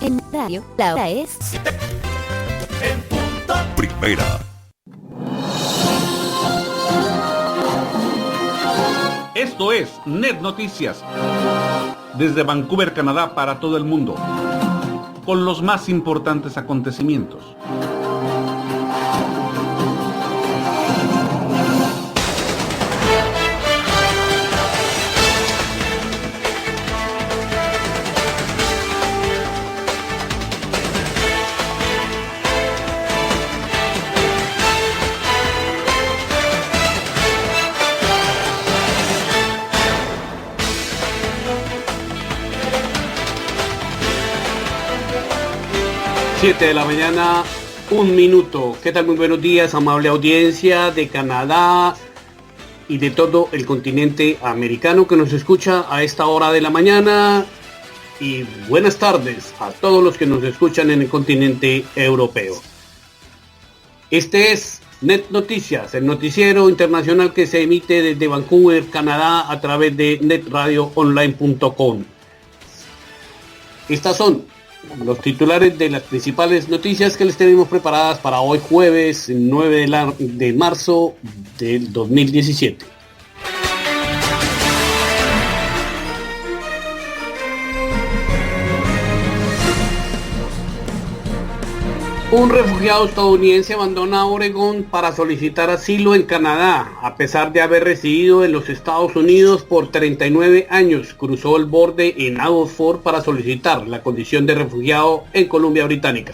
En radio, la hora es... En punto. Primera. Esto es Net Noticias. Desde Vancouver, Canadá, para todo el mundo. Con los más importantes acontecimientos. Siete de la mañana, 1 minuto. ¿Qué tal? Muy buenos días, amable audiencia de Canadá y de todo el continente americano que nos escucha a esta hora de la mañana. Y buenas tardes a todos los que nos escuchan en el continente europeo. Este es Net Noticias, el noticiero internacional que se emite desde Vancouver, Canadá, a través de netradioonline.com. Estas son los titulares de las principales noticias que les tenemos preparadas para hoy jueves 9 de marzo del 2017. Un refugiado estadounidense abandona Oregón para solicitar asilo en Canadá. A pesar de haber residido en los Estados Unidos por 39 años, cruzó el borde en Abbotsford para solicitar la condición de refugiado en Columbia Británica.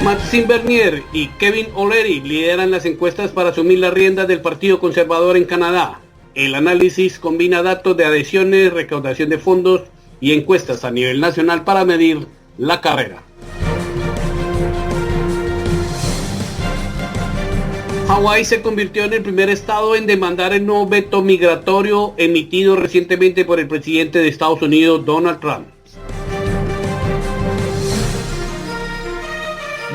Maxime Bernier y Kevin O'Leary lideran las encuestas para asumir las riendas del Partido Conservador en Canadá. El análisis combina datos de adhesiones, recaudación de fondos y encuestas a nivel nacional para medir la carrera. Hawái se convirtió en el primer estado en demandar el nuevo veto migratorio emitido recientemente por el presidente de Estados Unidos, Donald Trump.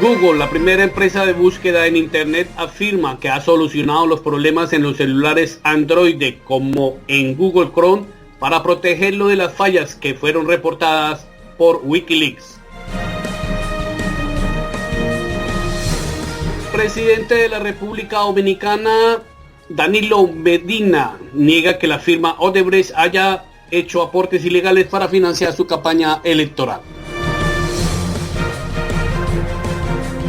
Google, la primera empresa de búsqueda en Internet, afirma que ha solucionado los problemas en los celulares Android como en Google Chrome para protegerlo de las fallas que fueron reportadas por Wikileaks. Presidente de la República Dominicana, Danilo Medina, niega que la firma Odebrecht haya hecho aportes ilegales para financiar su campaña electoral.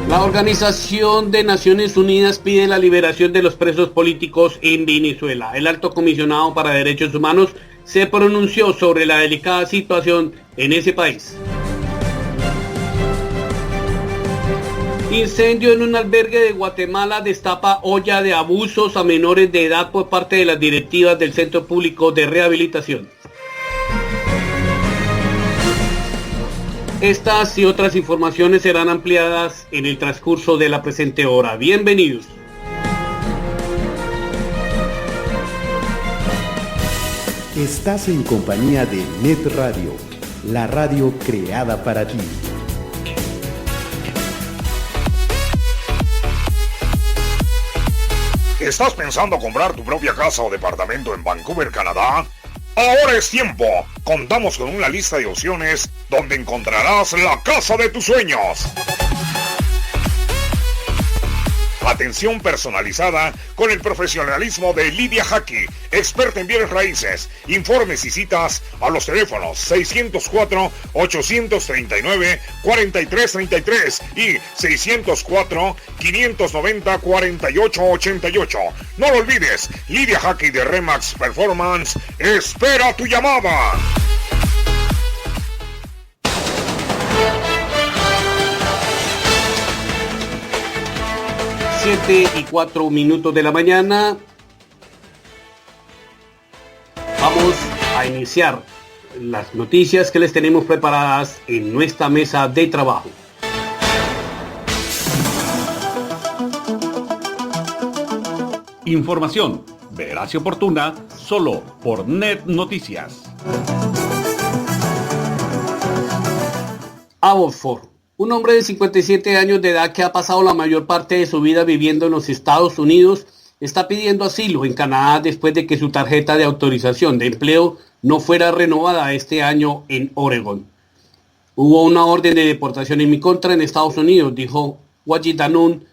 La Organización de Naciones Unidas pide la liberación de los presos políticos en Venezuela. El alto comisionado para derechos humanos se pronunció sobre la delicada situación en ese país. Incendio en un albergue de Guatemala destapa olla de abusos a menores de edad por parte de las directivas del Centro Público de Rehabilitación. Estas y otras informaciones serán ampliadas en el transcurso de la presente hora. Bienvenidos. Estás en compañía de Net Radio, la radio creada para ti. ¿Estás pensando comprar tu propia casa o departamento en Vancouver, Canadá? Ahora es tiempo. Contamos con una lista de opciones donde encontrarás la casa de tus sueños. Atención personalizada con el profesionalismo de Lidia Jaque, experta en bienes raíces. Informes y citas a los teléfonos 604-839-4333 y 604-590-4888. No lo olvides, Lidia Jaque de Remax Performance espera tu llamada. 7:04 de la mañana. Vamos a iniciar las noticias que les tenemos preparadas en nuestra mesa de trabajo. Información veraz y oportuna solo por Net Noticias. Abbotsford. Un hombre de 57 años de edad que ha pasado la mayor parte de su vida viviendo en los Estados Unidos está pidiendo asilo en Canadá después de que su tarjeta de autorización de empleo no fuera renovada este año en Oregón. Hubo una orden de deportación en mi contra en Estados Unidos, dijo Wajid Danoon.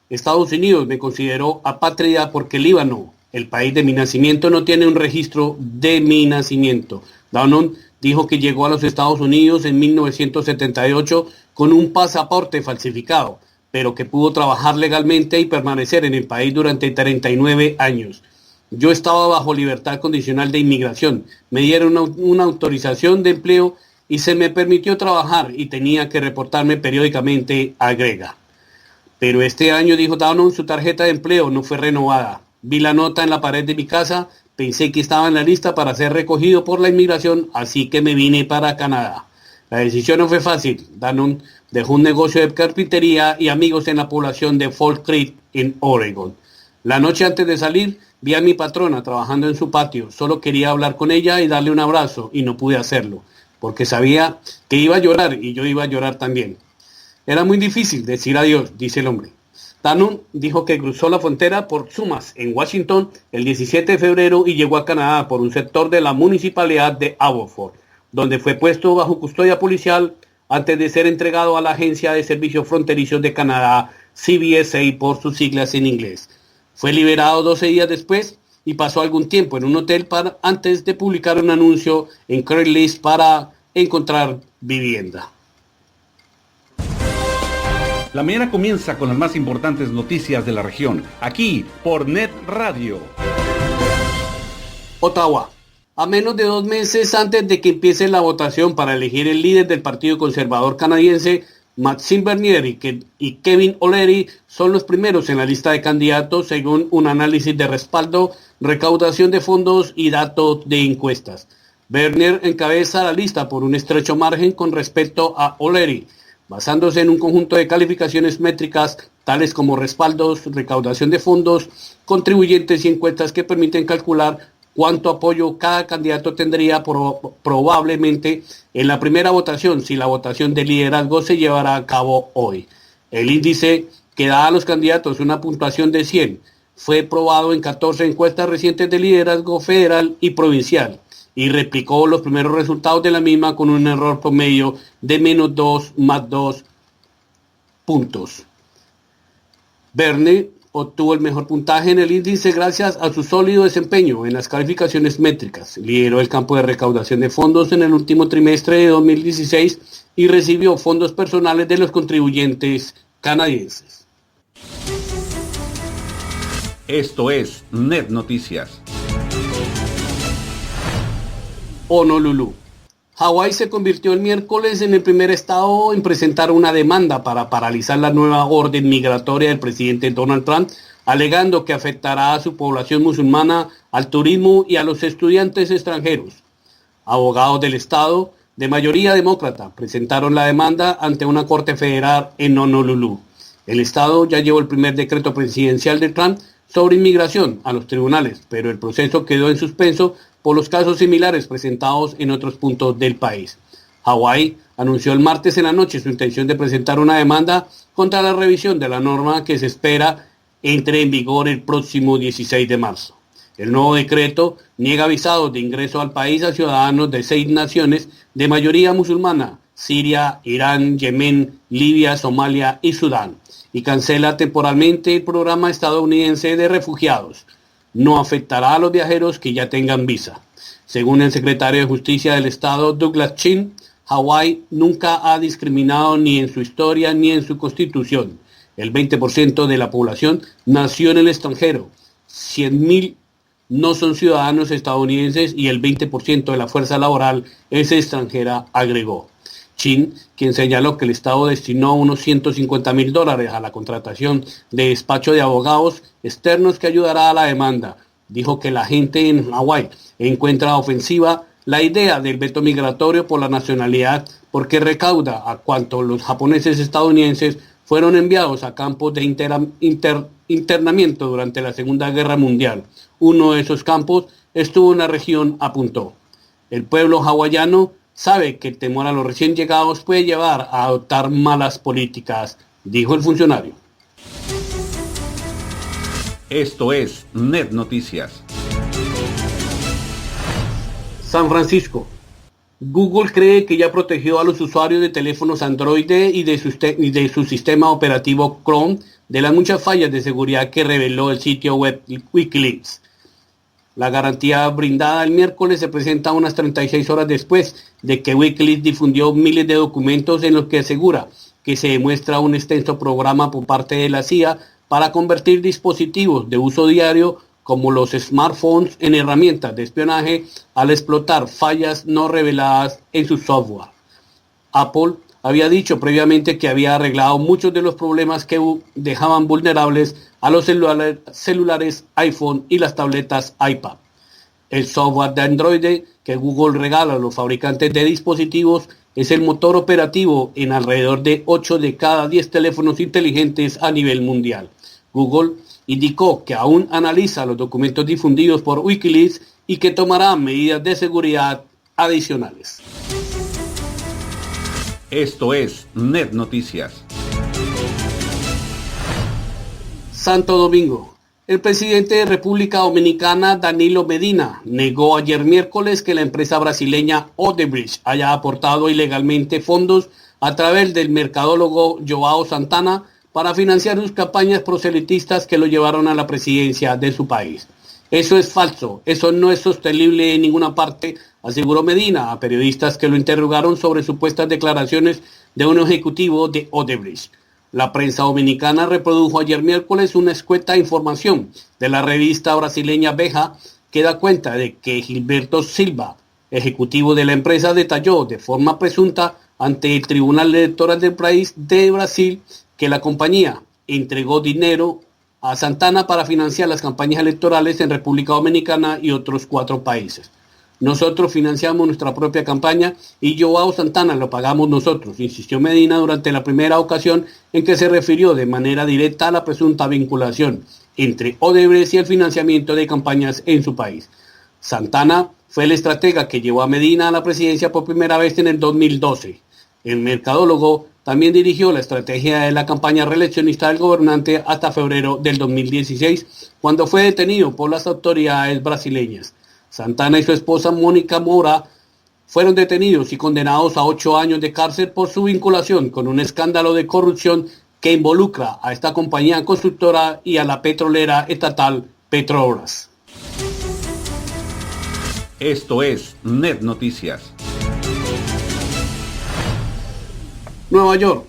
Estados Unidos me consideró apátrida porque Líbano, el país de mi nacimiento, no tiene un registro de mi nacimiento. Danoon dijo que llegó a los Estados Unidos en 1978 con un pasaporte falsificado, pero que pudo trabajar legalmente y permanecer en el país durante 39 años. Yo estaba bajo libertad condicional de inmigración. Me dieron una autorización de empleo y se me permitió trabajar y tenía que reportarme periódicamente, agrega. Pero este año, dijo Danoon, su tarjeta de empleo no fue renovada. Vi la nota en la pared de mi casa, pensé que estaba en la lista para ser recogido por la inmigración, así que me vine para Canadá. La decisión no fue fácil. Danoon dejó un negocio de carpintería y amigos en la población de Fall Creek, en Oregon. La noche antes de salir, vi a mi patrona trabajando en su patio. Solo quería hablar con ella y darle un abrazo, y no pude hacerlo, porque sabía que iba a llorar y yo iba a llorar también. Era muy difícil decir adiós, dice el hombre. Danoon dijo que cruzó la frontera por Sumas, en Washington, el 17 de febrero y llegó a Canadá por un sector de la municipalidad de Aberfoyle, donde fue puesto bajo custodia policial antes de ser entregado a la Agencia de Servicios Fronterizos de Canadá, CBSA por sus siglas en inglés. Fue liberado 12 días después y pasó algún tiempo en un hotel antes de publicar un anuncio en Craigslist para encontrar vivienda. La mañana comienza con las más importantes noticias de la región, aquí por Net Radio. Ottawa. A menos de 2 meses antes de que empiece la votación para elegir el líder del Partido Conservador canadiense, Maxime Bernier y Kevin O'Leary son los primeros en la lista de candidatos según un análisis de respaldo, recaudación de fondos y datos de encuestas. Bernier encabeza la lista por un estrecho margen con respecto a O'Leary, basándose en un conjunto de calificaciones métricas tales como respaldos, recaudación de fondos, contribuyentes y encuestas que permiten calcular cuánto apoyo cada candidato tendría probablemente en la primera votación si la votación de liderazgo se llevará a cabo hoy. El índice que da a los candidatos una puntuación de 100 fue probado en 14 encuestas recientes de liderazgo federal y provincial y replicó los primeros resultados de la misma con un error promedio de -2 más 2 puntos. Bernier obtuvo el mejor puntaje en el índice gracias a su sólido desempeño en las calificaciones métricas. Lideró el campo de recaudación de fondos en el último trimestre de 2016 y recibió fondos personales de los contribuyentes canadienses. Esto es Net Noticias. Honolulu. Hawái se convirtió el miércoles en el primer estado en presentar una demanda para paralizar la nueva orden migratoria del presidente Donald Trump, alegando que afectará a su población musulmana, al turismo y a los estudiantes extranjeros. Abogados del estado, de mayoría demócrata, presentaron la demanda ante una corte federal en Honolulu. El estado ya llevó el primer decreto presidencial de Trump sobre inmigración a los tribunales, pero el proceso quedó en suspenso por los casos similares presentados en otros puntos del país. Hawái anunció el martes en la noche su intención de presentar una demanda contra la revisión de la norma que se espera entre en vigor el próximo 16 de marzo. El nuevo decreto niega visados de ingreso al país a ciudadanos de 6 naciones de mayoría musulmana: Siria, Irán, Yemen, Libia, Somalia y Sudán, y cancela temporalmente el programa estadounidense de refugiados. No afectará a los viajeros que ya tengan visa. Según el secretario de Justicia del Estado, Douglas Chin, Hawái nunca ha discriminado ni en su historia ni en su constitución. El 20% de la población nació en el extranjero. 100,000 no son ciudadanos estadounidenses y el 20% de la fuerza laboral es extranjera, agregó. Chin, quien señaló que el Estado destinó unos $150,000 a la contratación de despacho de abogados externos que ayudará a la demanda, dijo que la gente en Hawái encuentra ofensiva la idea del veto migratorio por la nacionalidad porque recauda a cuanto los japoneses estadounidenses fueron enviados a campos de internamiento durante la Segunda Guerra Mundial. Uno de esos campos estuvo en la región, apuntó. El pueblo hawaiano sabe que el temor a los recién llegados puede llevar a adoptar malas políticas, dijo el funcionario. Esto es Net Noticias. San Francisco. Google cree que ya protegió a los usuarios de teléfonos Android y de su sistema operativo Chrome de las muchas fallas de seguridad que reveló el sitio web Wikileaks. La garantía brindada el miércoles se presenta unas 36 horas después de que Wikileaks difundió miles de documentos en los que asegura que se demuestra un extenso programa por parte de la CIA para convertir dispositivos de uso diario como los smartphones en herramientas de espionaje al explotar fallas no reveladas en su software. Apple había dicho previamente que había arreglado muchos de los problemas que dejaban vulnerables a los celulares iPhone y las tabletas iPad. El software de Android que Google regala a los fabricantes de dispositivos es el motor operativo en alrededor de 8 de cada 10 teléfonos inteligentes a nivel mundial. Google indicó que aún analiza los documentos difundidos por Wikileaks y que tomará medidas de seguridad adicionales. Esto es Net Noticias. Santo Domingo. El presidente de República Dominicana, Danilo Medina, negó ayer miércoles que la empresa brasileña Odebrecht haya aportado ilegalmente fondos a través del mercadólogo João Santana para financiar sus campañas proselitistas que lo llevaron a la presidencia de su país. Eso es falso, eso no es sostenible en ninguna parte, aseguró Medina a periodistas que lo interrogaron sobre supuestas declaraciones de un ejecutivo de Odebrecht. La prensa dominicana reprodujo ayer miércoles una escueta información de la revista brasileña Veja que da cuenta de que Gilberto Silva, ejecutivo de la empresa, detalló de forma presunta ante el Tribunal Electoral del país de Brasil que la compañía entregó dinero a Santana para financiar las campañas electorales en República Dominicana y otros 4 países. Nosotros financiamos nuestra propia campaña y João Santana lo pagamos nosotros, insistió Medina durante la primera ocasión en que se refirió de manera directa a la presunta vinculación entre Odebrecht y el financiamiento de campañas en su país. Santana fue el estratega que llevó a Medina a la presidencia por primera vez en el 2012. El mercadólogo también dirigió la estrategia de la campaña reeleccionista del gobernante hasta febrero del 2016, cuando fue detenido por las autoridades brasileñas. Santana y su esposa Mónica Moura fueron detenidos y condenados a 8 años de cárcel por su vinculación con un escándalo de corrupción que involucra a esta compañía constructora y a la petrolera estatal Petrobras. Esto es Net Noticias. Nueva York.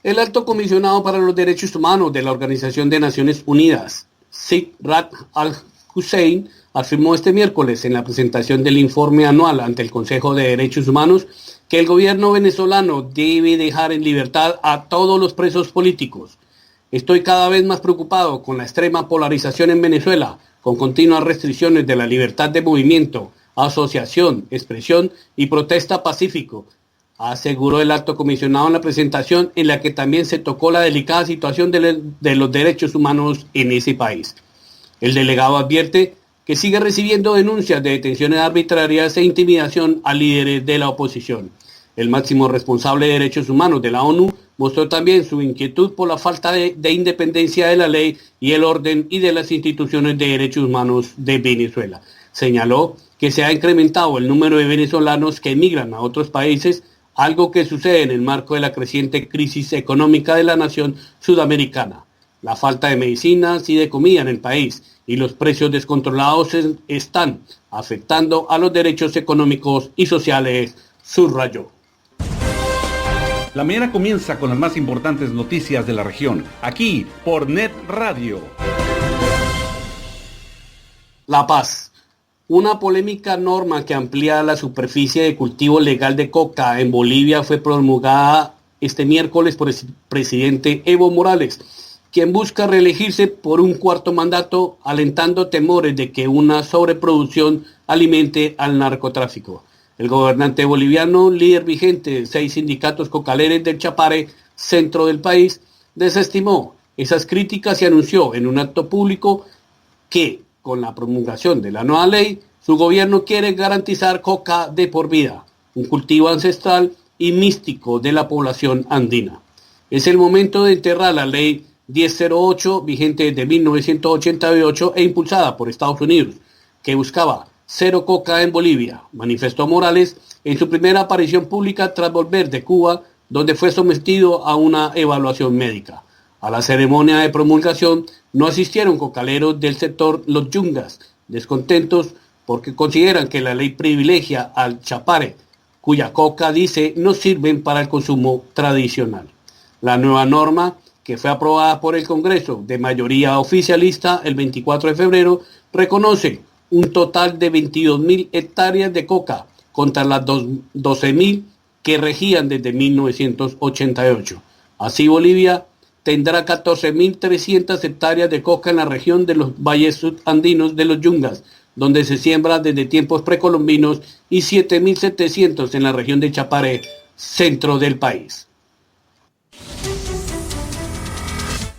El alto comisionado para los derechos humanos de la Organización de Naciones Unidas, Zeid Ra'ad al-Hussein, afirmó este miércoles en la presentación del informe anual ante el Consejo de Derechos Humanos que el gobierno venezolano debe dejar en libertad a todos los presos políticos. Estoy cada vez más preocupado con la extrema polarización en Venezuela, con continuas restricciones de la libertad de movimiento, asociación, expresión y protesta pacífico, aseguró el alto comisionado en la presentación en la que también se tocó la delicada situación de los derechos humanos en ese país. El delegado advierte que sigue recibiendo denuncias de detenciones arbitrarias e intimidación a líderes de la oposición. El máximo responsable de derechos humanos de la ONU mostró también su inquietud por la falta de independencia de la ley y el orden y de las instituciones de derechos humanos de Venezuela. Señaló que se ha incrementado el número de venezolanos que emigran a otros países, algo que sucede en el marco de la creciente crisis económica de la nación sudamericana. La falta de medicinas y de comida en el país y los precios descontrolados están afectando a los derechos económicos y sociales, subrayó. La mañana comienza con las más importantes noticias de la región, aquí por Net Radio. La Paz. Una polémica norma que amplía la superficie de cultivo legal de coca en Bolivia fue promulgada este miércoles por el presidente Evo Morales, quien busca reelegirse por un 4º mandato, alentando temores de que una sobreproducción alimente al narcotráfico. El gobernante boliviano, líder vigente de 6 sindicatos cocaleros del Chapare, centro del país, desestimó esas críticas y anunció en un acto público que, con la promulgación de la nueva ley, su gobierno quiere garantizar coca de por vida, un cultivo ancestral y místico de la población andina. Es el momento de enterrar la ley 1008, vigente desde 1988 e impulsada por Estados Unidos, que buscaba cero coca en Bolivia, manifestó Morales en su primera aparición pública tras volver de Cuba, donde fue sometido a una evaluación médica. A la ceremonia de promulgación no asistieron cocaleros del sector Los Yungas, descontentos porque consideran que la ley privilegia al chapare, cuya coca, dice, no sirven para el consumo tradicional. La nueva norma, que fue aprobada por el Congreso de mayoría oficialista el 24 de febrero, reconoce un total de 22.000 hectáreas de coca contra las 12.000 que regían desde 1988. Así Bolivia tendrá 14.300 hectáreas de coca en la región de los valles subandinos de los Yungas, donde se siembra desde tiempos precolombinos, y 7.700 en la región de Chapare, centro del país.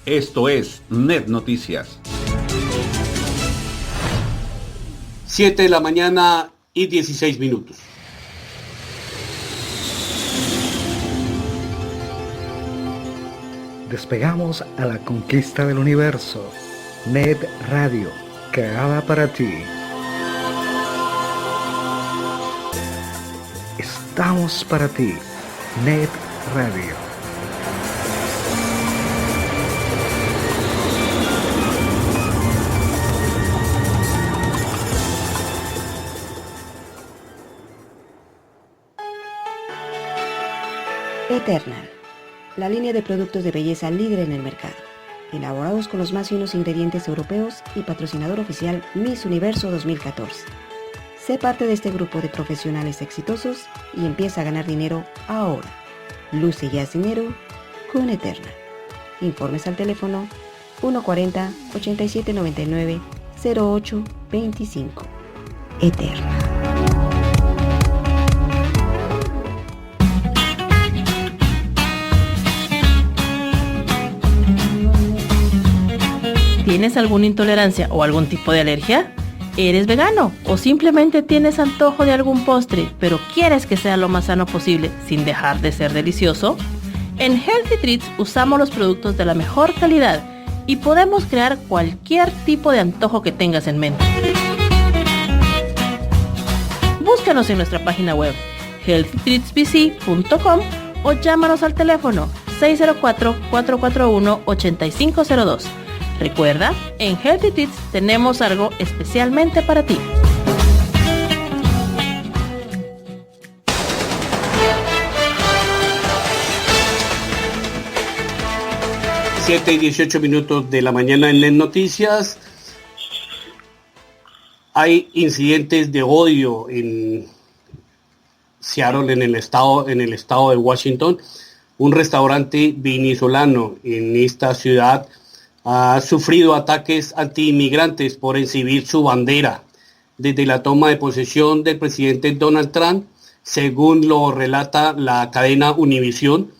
Esto es Net Noticias. 7 de la mañana y 16 minutos. Despegamos a la conquista del universo. Net Radio, creada para ti. Estamos para ti. Net Radio. Eternal, la línea de productos de belleza líder en el mercado, elaborados con los más finos ingredientes europeos y patrocinador oficial Miss Universo 2014. Sé parte de este grupo de profesionales exitosos y empieza a ganar dinero ahora. Luce ya es dinero con Eternal. Informes al teléfono 140-8799-0825. Eternal. ¿Tienes alguna intolerancia o algún tipo de alergia? ¿Eres vegano o simplemente tienes antojo de algún postre, pero quieres que sea lo más sano posible sin dejar de ser delicioso? En Healthy Treats usamos los productos de la mejor calidad y podemos crear cualquier tipo de antojo que tengas en mente. Búscanos en nuestra página web healthytreatsbc.com o llámanos al teléfono 604-441-8502. Recuerda, en Healthy Treats tenemos algo especialmente para ti. Siete y 18 minutos de la mañana en las noticias. Hay incidentes de odio en Seattle, en el estado de Washington. Un restaurante venezolano en esta ciudad ha sufrido ataques antiinmigrantes por exhibir su bandera desde la toma de posesión del presidente Donald Trump. Según lo relata la cadena Univision,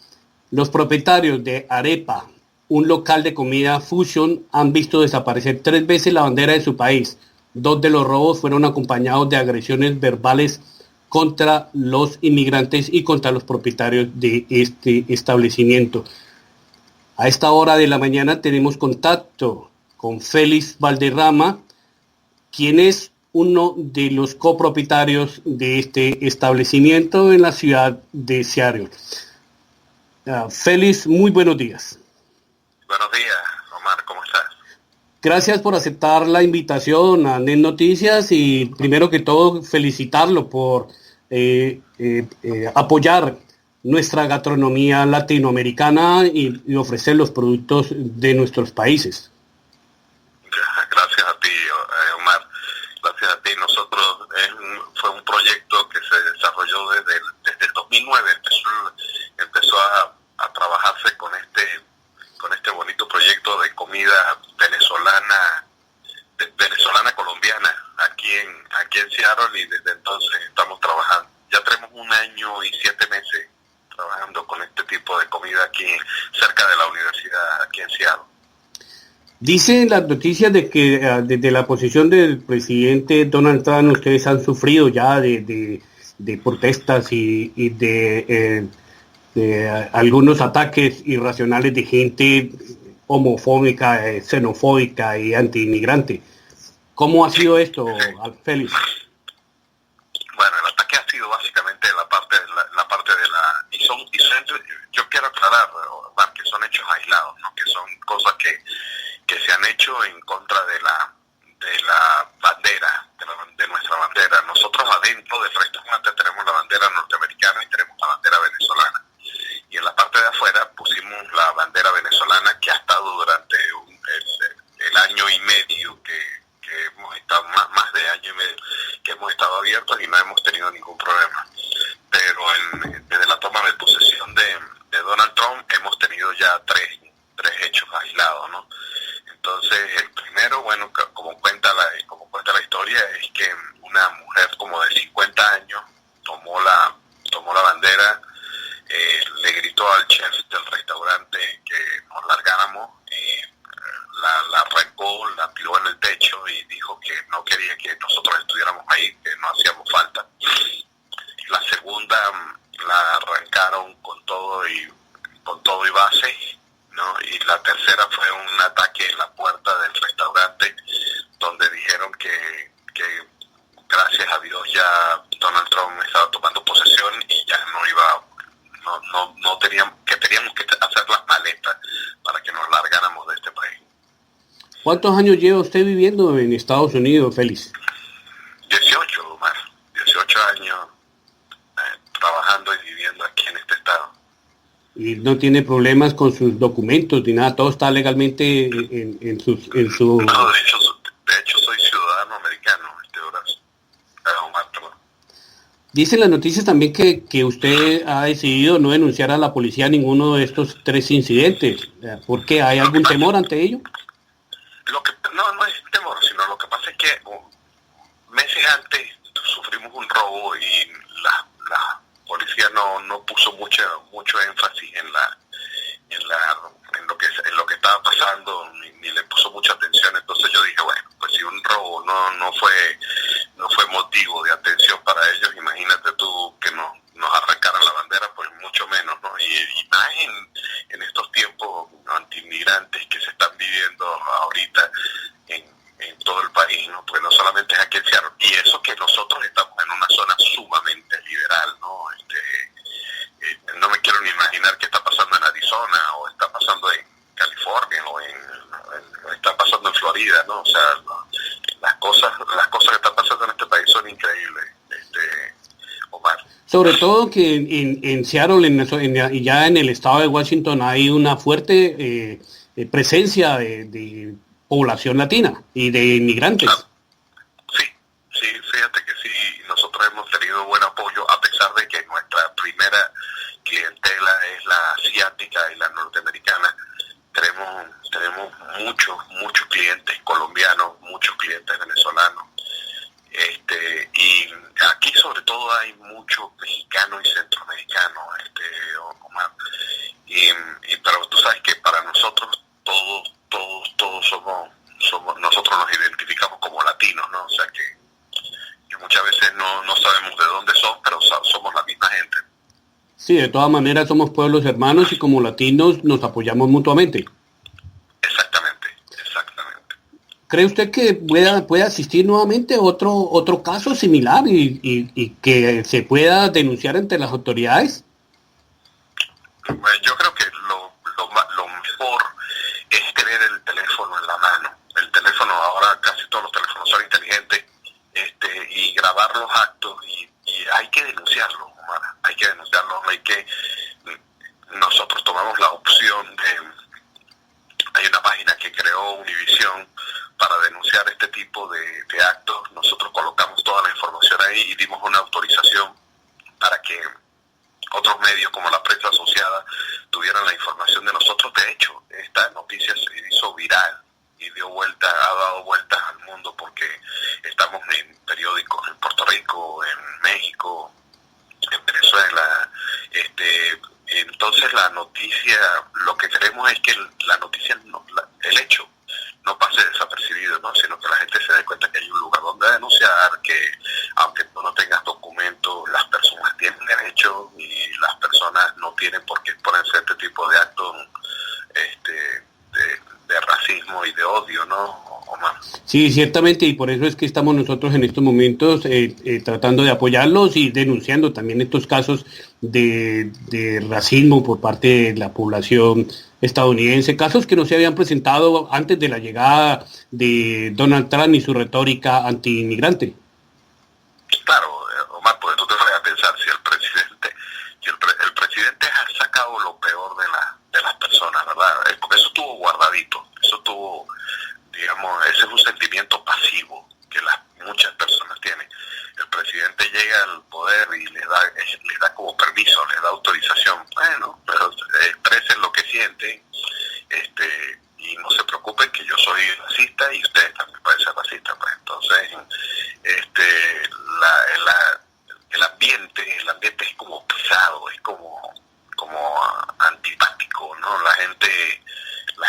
los propietarios de Arepa, un local de comida fusion, han visto desaparecer 3 veces la bandera de su país. 2 de los robos fueron acompañados de agresiones verbales contra los inmigrantes y contra los propietarios de este establecimiento. A esta hora de la mañana tenemos contacto con Félix Valderrama, quien es uno de los copropietarios de este establecimiento en la ciudad de Seattle. Félix, muy buenos días. Buenos días, Omar, ¿cómo estás? Gracias por aceptar la invitación a NET Noticias y primero que todo felicitarlo por apoyar nuestra gastronomía latinoamericana y ofrecer los productos de nuestros países. Gracias a ti, Omar. Gracias a ti. Nosotros fue un proyecto que se desarrolló desde el 2009. Empezó a trabajarse con este bonito proyecto de comida venezolana colombiana aquí en Seattle, y desde entonces estamos trabajando. Ya tenemos 1 año y 7 meses trabajando con este tipo de comida aquí cerca de la universidad, aquí en Seattle. Dicen las noticias de que desde la posición del presidente Donald Trump ustedes han sufrido ya de protestas y de algunos ataques irracionales de gente homofóbica, xenofóbica y antiinmigrante. ¿Cómo ha sido esto, Félix? sido básicamente la parte de la yo quiero aclarar, Omar, que son hechos aislados, ¿no? Que son cosas que se han hecho en contra de la bandera, de nuestra bandera. Nosotros adentro del restaurante tenemos la bandera norteamericana y tenemos la bandera venezolana. Y en la parte de afuera pusimos la bandera venezolana, que ha estado durante el año y medio que hemos estado, más de año y medio que hemos estado abiertos, y no hemos tenido ningún problema. Pero desde la toma de posesión de Donald Trump hemos tenido ya tres hechos aislados, ¿no? Entonces, el primero, bueno, como cuenta la historia, es que una mujer como de 50 años tomó la bandera, le gritó al chef del restaurante que nos largáramos, la arrancó, la tiró en el techo y dijo que no quería que nosotros estuviéramos ahí, que no hacíamos falta. La segunda la arrancaron con todo y base, ¿no? Y la tercera fue un ataque en la puerta del restaurante, donde dijeron que gracias a Dios ya Donald Trump estaba tomando posesión y ya teníamos que hacer las maletas para que nos largáramos de este país. ¿Cuántos años lleva usted viviendo en Estados Unidos, Félix? 18, Omar. 18 años trabajando y viviendo aquí en este estado. Y no tiene problemas con sus documentos ni nada, todo está legalmente en su... No, de hecho soy ciudadano americano, Omar, perdón. Dicen las noticias también que usted ha decidido no denunciar a la policía ninguno de estos 3 incidentes. ¿Por qué? ¿Hay algún temor ante ello? No es temor, sino lo que pasa es que meses antes sufrimos un robo y la policía no puso mucho énfasis en lo que estaba pasando, ni le puso mucha atención. Entonces yo dije, bueno, pues si un robo no fue motivo de atención para ellos, imagínate tú que nos arrancaran la bandera, pues mucho menos, ¿no? Y más en estos tiempos anti-inmigrantes que se están viviendo ahorita en todo el país, ¿no? Porque no solamente es aquí en Seattle, y eso que nosotros estamos en una zona sumamente liberal, ¿no? No me quiero ni imaginar qué está pasando en Arizona, o está pasando en California, o está pasando en Florida, ¿no? O sea, las cosas que están pasando en este país son increíbles, Omar. Sobre todo que en Seattle y ya en el estado de Washington hay una fuerte presencia de población latina y de inmigrantes. Sí, fíjate que sí, nosotros hemos tenido buen apoyo, a pesar de que nuestra primera clientela es la asiática y la norteamericana. Tenemos muchos clientes colombianos, muchos clientes venezolanos, y aquí sobre todo hay muchos mexicanos y centroamericanos, Omar, pero tú sabes que para nosotros todos somos, nosotros nos identificamos como latinos, ¿no? O sea que muchas veces no sabemos de dónde son, pero somos la misma gente. Sí, de todas maneras somos pueblos hermanos y como latinos nos apoyamos mutuamente. Exactamente. ¿Cree usted que pueda existir nuevamente otro caso similar y que se pueda denunciar ante las autoridades? Bueno, yo creo que lo mejor es tener el teléfono en la mano. El teléfono, ahora casi todos los teléfonos son inteligentes, y grabar los actos, y hay que denunciarlo, Omar, nosotros tomamos la opción hay una página que creó Univision para denunciar este tipo de actos. Nosotros colocamos toda la información ahí y dimos una autorización para que otros medios como la prensa asociada tuvieran la información de nosotros. De hecho, esta noticia se hizo viral y ha dado vueltas al mundo, porque estamos en periódicos en Puerto Rico, en México, en Venezuela. Entonces la noticia, lo que queremos es que la noticia, el hecho no pase desapercibido, ¿no? Sino que la gente se dé cuenta que hay un lugar donde denunciar, que aunque tú no tengas documentos, las personas tienen derecho y las personas no tienen por qué exponerse a este tipo de actos de racismo y de odio, ¿no, Omar. Sí, ciertamente, y por eso es que estamos nosotros en estos momentos tratando de apoyarlos y denunciando también estos casos de racismo por parte de la población estadounidense, casos que no se habían presentado antes de la llegada de Donald Trump y su retórica anti-inmigrante. Claro, Omar, pues tú te vas a pensar si el presidente ha sacado lo peor de las personas, ¿verdad? Eso estuvo guardadito, eso estuvo, digamos, ese es un sentimiento pasivo que muchas personas tienen. El presidente llega al poder y le da como permiso, le da autorización. Bueno, pero expresen lo que sienten, y no se preocupen que yo soy racista y ustedes también pueden ser racistas. Pues. Entonces, el ambiente es como pesado, es como antipático, ¿no? La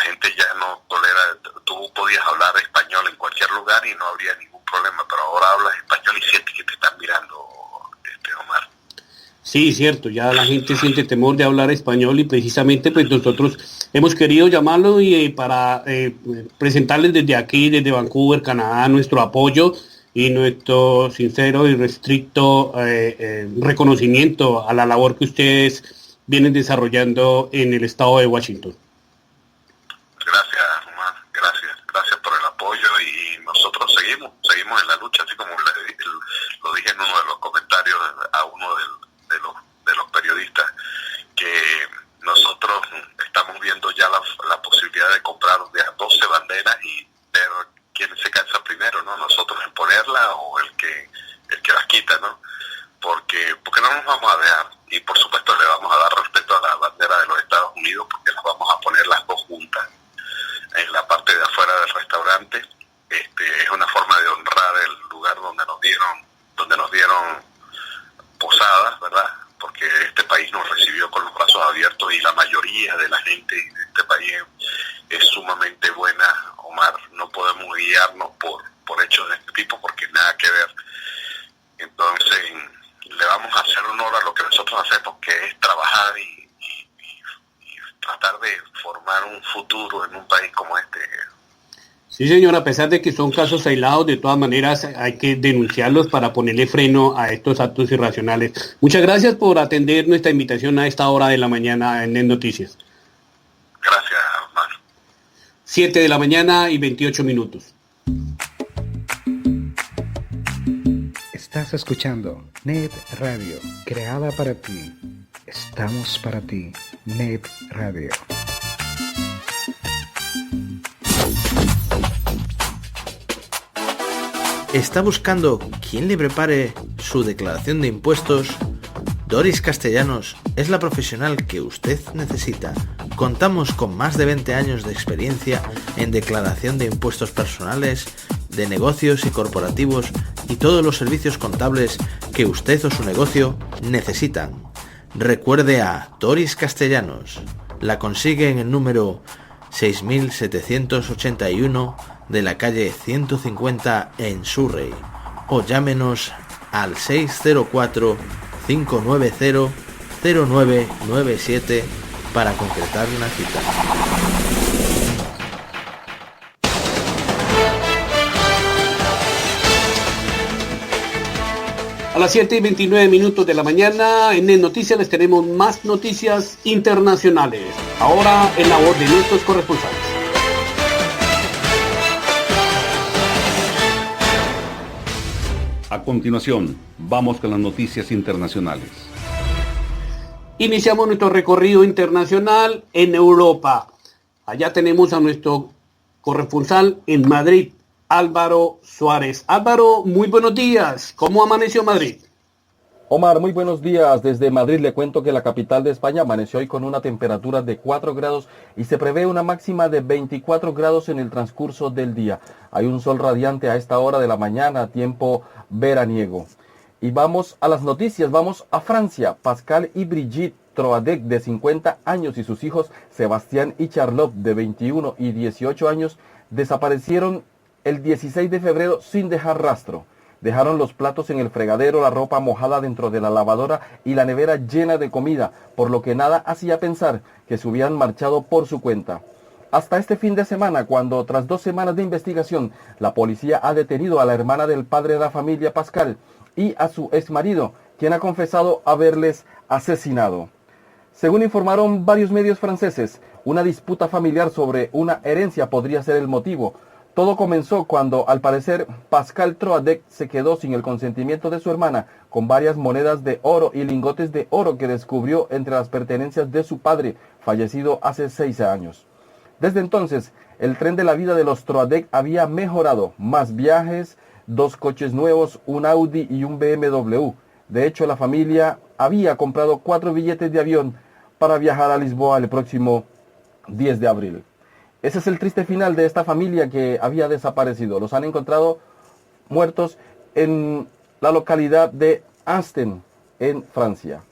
gente ya no tolera. Tú podías hablar español en cualquier lugar y no habría ningún problema, pero ahora hablas español y sientes que te están mirando, Omar. Sí, cierto, ya la gente siente temor de hablar español y precisamente pues nosotros hemos querido llamarlo y para presentarles desde aquí, desde Vancouver, Canadá, nuestro apoyo y nuestro sincero y restricto reconocimiento a la labor que ustedes vienen desarrollando en el estado de Washington. Gracias, Omar, gracias por el apoyo y nosotros seguimos en la lucha, así como lo dije en uno de los comentarios a uno de los periodistas, que nosotros estamos viendo ya la posibilidad de comprar 12 banderas y ver quién se cansa primero, ¿no? Nosotros en ponerla o el que las quita, ¿no? Porque no nos vamos a dejar, y por supuesto le vamos a dar respeto a la bandera de los Estados Unidos, porque las vamos a poner las dos juntas en la parte de afuera del restaurante. Es una forma de honrar el lugar donde nos dieron posadas, ¿verdad? Porque este país nos recibió con los brazos abiertos y la mayoría de la gente de este país es sumamente buena, Omar. No podemos guiarnos por hechos de este tipo porque nada que ver. Entonces le vamos a hacer honor a lo que nosotros hacemos, que es trabajar y tratar de formar un futuro en un país como este. Sí, señor, a pesar de que son casos aislados, de todas maneras hay que denunciarlos para ponerle freno a estos actos irracionales. Muchas gracias por atender nuestra invitación a esta hora de la mañana en NET Noticias. Gracias, Omar. 7 de la mañana y 28 minutos. Estás escuchando NET Radio, creada para ti. Estamos para ti, NET Radio. ¿Está buscando quién le prepare su declaración de impuestos? Doris Castellanos es la profesional que usted necesita. Contamos con más de 20 años de experiencia en declaración de impuestos personales, de negocios y corporativos y todos los servicios contables que usted o su negocio necesitan. Recuerde a Doris Castellanos. La consigue en el número 6781 de la calle 150 en Surrey, o llámenos al 604-590-0997 para concretar una cita. A las 7:29 de la mañana en NET Noticias les tenemos más noticias internacionales. Ahora en la voz de nuestros corresponsales. A continuación, vamos con las noticias internacionales. Iniciamos nuestro recorrido internacional en Europa. Allá tenemos a nuestro corresponsal en Madrid, Álvaro Suárez. Álvaro, muy buenos días. ¿Cómo amaneció Madrid? Omar, muy buenos días. Desde Madrid le cuento que la capital de España amaneció hoy con una temperatura de 4 grados y se prevé una máxima de 24 grados en el transcurso del día. Hay un sol radiante a esta hora de la mañana, tiempo veraniego. Y vamos a las noticias, vamos a Francia. Pascal y Brigitte Troadec, de 50 años, y sus hijos Sebastián y Charlotte, de 21 y 18 años, desaparecieron el 16 de febrero sin dejar rastro. Dejaron los platos en el fregadero, la ropa mojada dentro de la lavadora y la nevera llena de comida, por lo que nada hacía pensar que se hubieran marchado por su cuenta. hasta este fin de semana, cuando tras 2 semanas de investigación, la policía ha detenido a la hermana del padre de la familia, Pascal, y a su exmarido, quien ha confesado haberles asesinado. Según informaron varios medios franceses, una disputa familiar sobre una herencia podría ser el motivo. Todo comenzó cuando, al parecer, Pascal Troadec se quedó sin el consentimiento de su hermana con varias monedas de oro y lingotes de oro que descubrió entre las pertenencias de su padre, fallecido hace 6 años. Desde entonces, el tren de la vida de los Troadec había mejorado: más viajes, 2 coches nuevos, un Audi y un BMW. De hecho, la familia había comprado 4 billetes de avión para viajar a Lisboa el próximo 10 de abril. Ese es el triste final de esta familia que había desaparecido. Los han encontrado muertos en la localidad de Asten, en Francia.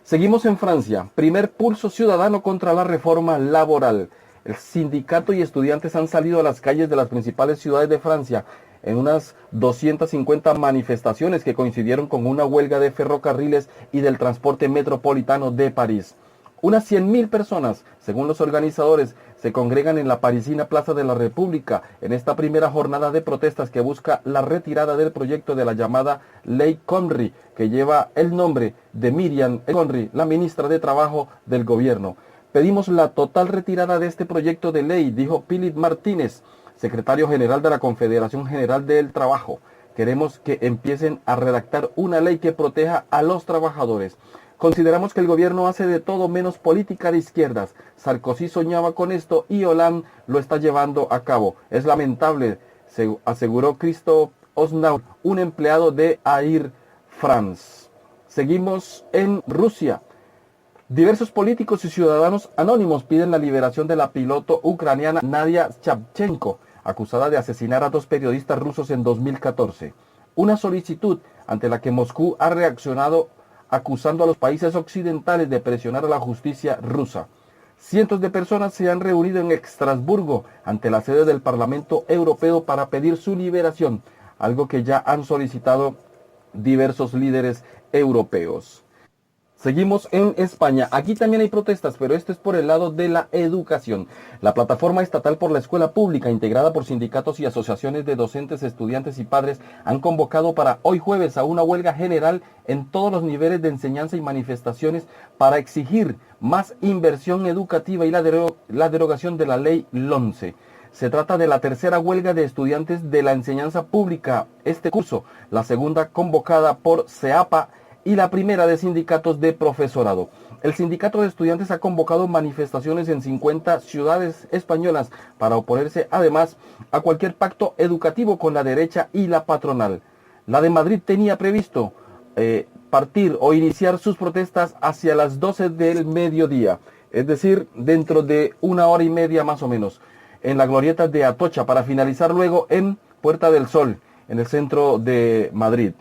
Seguimos en Francia. Primer pulso ciudadano contra la reforma laboral. El sindicato y estudiantes han salido a las calles de las principales ciudades de Francia en unas 250 manifestaciones que coincidieron con una huelga de ferrocarriles y del transporte metropolitano de París. Unas 100.000 personas, según los organizadores, se congregan en la parisina Plaza de la República en esta primera jornada de protestas que busca la retirada del proyecto de la llamada Ley Conry, que lleva el nombre de Miriam El Conry, la ministra de Trabajo del gobierno. Pedimos la total retirada de este proyecto de ley, dijo Philippe Martínez, secretario general de la Confederación General del Trabajo. Queremos que empiecen a redactar una ley que proteja a los trabajadores. Consideramos que el gobierno hace de todo menos política de izquierdas. Sarkozy soñaba con esto y Hollande lo está llevando a cabo. Es lamentable, aseguró Christophe Osnaud, un empleado de Air France. Seguimos en Rusia. Diversos políticos y ciudadanos anónimos piden la liberación de la piloto ucraniana Nadia Savchenko, acusada de asesinar a 2 periodistas rusos en 2014. Una solicitud ante la que Moscú ha reaccionado acusando a los países occidentales de presionar a la justicia rusa. Cientos de personas se han reunido en Estrasburgo ante la sede del Parlamento Europeo para pedir su liberación, algo que ya han solicitado diversos líderes europeos. Seguimos en España. Aquí también hay protestas, pero esto es por el lado de la educación. La Plataforma Estatal por la Escuela Pública, integrada por sindicatos y asociaciones de docentes, estudiantes y padres, han convocado para hoy jueves a una huelga general en todos los niveles de enseñanza y manifestaciones para exigir más inversión educativa y la derogación de la ley LOMCE. Se trata de la tercera huelga de estudiantes de la enseñanza pública este curso, la segunda convocada por CEAPA y la primera de sindicatos de profesorado. El sindicato de estudiantes ha convocado manifestaciones en 50 ciudades españolas para oponerse además a cualquier pacto educativo con la derecha y la patronal. La de Madrid tenía previsto partir o iniciar sus protestas hacia las 12 del mediodía, es decir, dentro de 1 hora y media más o menos, en la glorieta de Atocha, para finalizar luego en Puerta del Sol, en el centro de Madrid.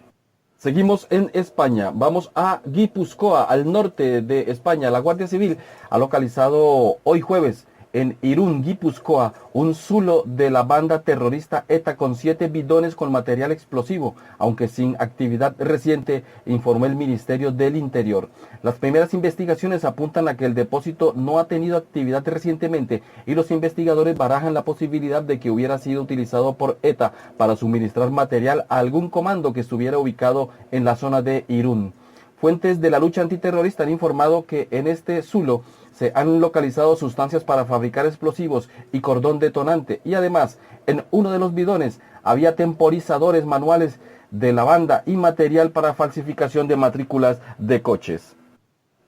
Seguimos en España, vamos a Guipúzcoa, al norte de España. La Guardia Civil ha localizado hoy jueves en Irún, Guipúzcoa, un zulo de la banda terrorista ETA con 7 bidones con material explosivo, aunque sin actividad reciente, informó el Ministerio del Interior. Las primeras investigaciones apuntan a que el depósito no ha tenido actividad recientemente y los investigadores barajan la posibilidad de que hubiera sido utilizado por ETA para suministrar material a algún comando que estuviera ubicado en la zona de Irún. Fuentes de la lucha antiterrorista han informado que en este zulo se han localizado sustancias para fabricar explosivos y cordón detonante, y además en uno de los bidones había temporizadores manuales de la banda y material para falsificación de matrículas de coches.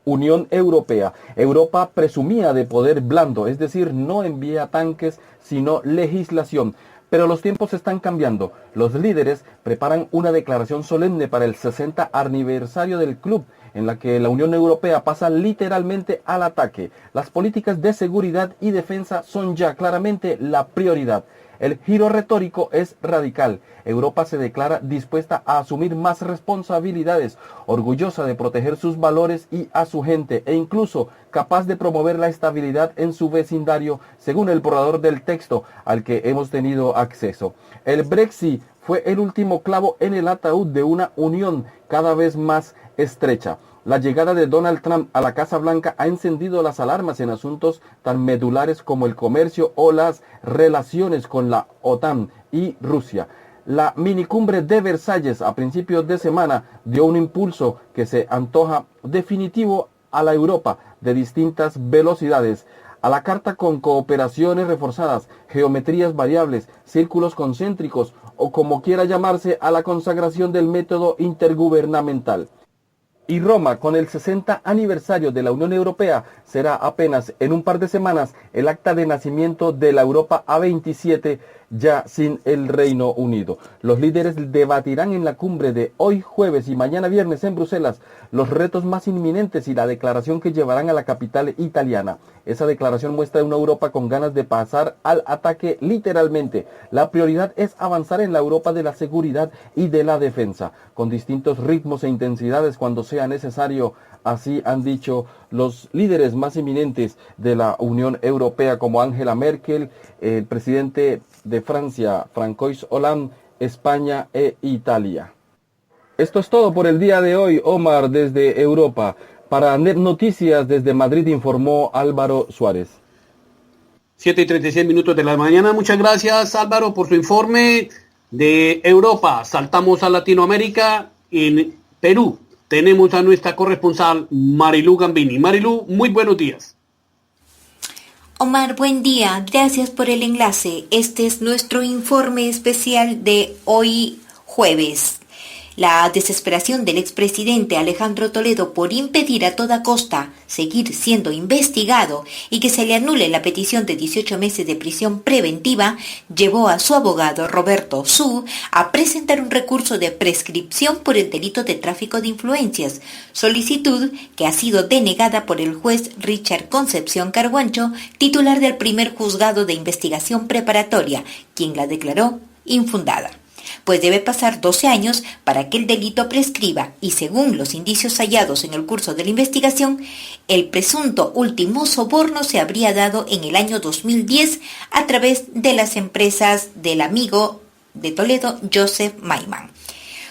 Unión Europea. Europa presumía de poder blando, es decir, no envía tanques, sino legislación. Pero los tiempos están cambiando. Los líderes preparan una declaración solemne para el 60 aniversario del club, en la que la Unión Europea pasa literalmente al ataque. Las políticas de seguridad y defensa son ya claramente la prioridad. El giro retórico es radical. Europa se declara dispuesta a asumir más responsabilidades, orgullosa de proteger sus valores y a su gente, e incluso capaz de promover la estabilidad en su vecindario, según el borrador del texto al que hemos tenido acceso. El Brexit fue el último clavo en el ataúd de una unión cada vez más estrecha. La llegada de Donald Trump a la Casa Blanca ha encendido las alarmas en asuntos tan medulares como el comercio o las relaciones con la OTAN y Rusia. La minicumbre de Versalles a principios de semana dio un impulso que se antoja definitivo a la Europa de distintas velocidades. A la carta con cooperaciones reforzadas, geometrías variables, círculos concéntricos o como quiera llamarse, a la consagración del método intergubernamental. Y Roma, con el 60 aniversario de la Unión Europea, será apenas en un par de semanas el acta de nacimiento de la Europa A27, ya sin el Reino Unido. Los líderes debatirán en la cumbre de hoy jueves y mañana viernes en Bruselas los retos más inminentes y la declaración que llevarán a la capital italiana. Esa declaración muestra una Europa con ganas de pasar al ataque literalmente. La prioridad es avanzar en la Europa de la seguridad y de la defensa, con distintos ritmos e intensidades cuando sea necesario. Así han dicho los líderes más eminentes de la Unión Europea, como Angela Merkel, el presidente de Francia, François Hollande, España e Italia. Esto es todo por el día de hoy, Omar, desde Europa. Para Net Noticias desde Madrid informó Álvaro Suárez. 7:36 de la mañana. Muchas gracias, Álvaro, por su informe de Europa. Saltamos a Latinoamérica. En Perú tenemos a nuestra corresponsal Marilú Gambini. Marilú, muy buenos días. Omar, buen día. Gracias por el enlace. Este es nuestro informe especial de hoy jueves. La desesperación del expresidente Alejandro Toledo por impedir a toda costa seguir siendo investigado y que se le anule la petición de 18 meses de prisión preventiva llevó a su abogado Roberto Su a presentar un recurso de prescripción por el delito de tráfico de influencias, solicitud que ha sido denegada por el juez Richard Concepción Carguancho, titular del primer juzgado de investigación preparatoria, quien la declaró infundada. Pues debe pasar 12 años para que el delito prescriba y según los indicios hallados en el curso de la investigación, el presunto último soborno se habría dado en el año 2010 a través de las empresas del amigo de Toledo, Joseph Maiman.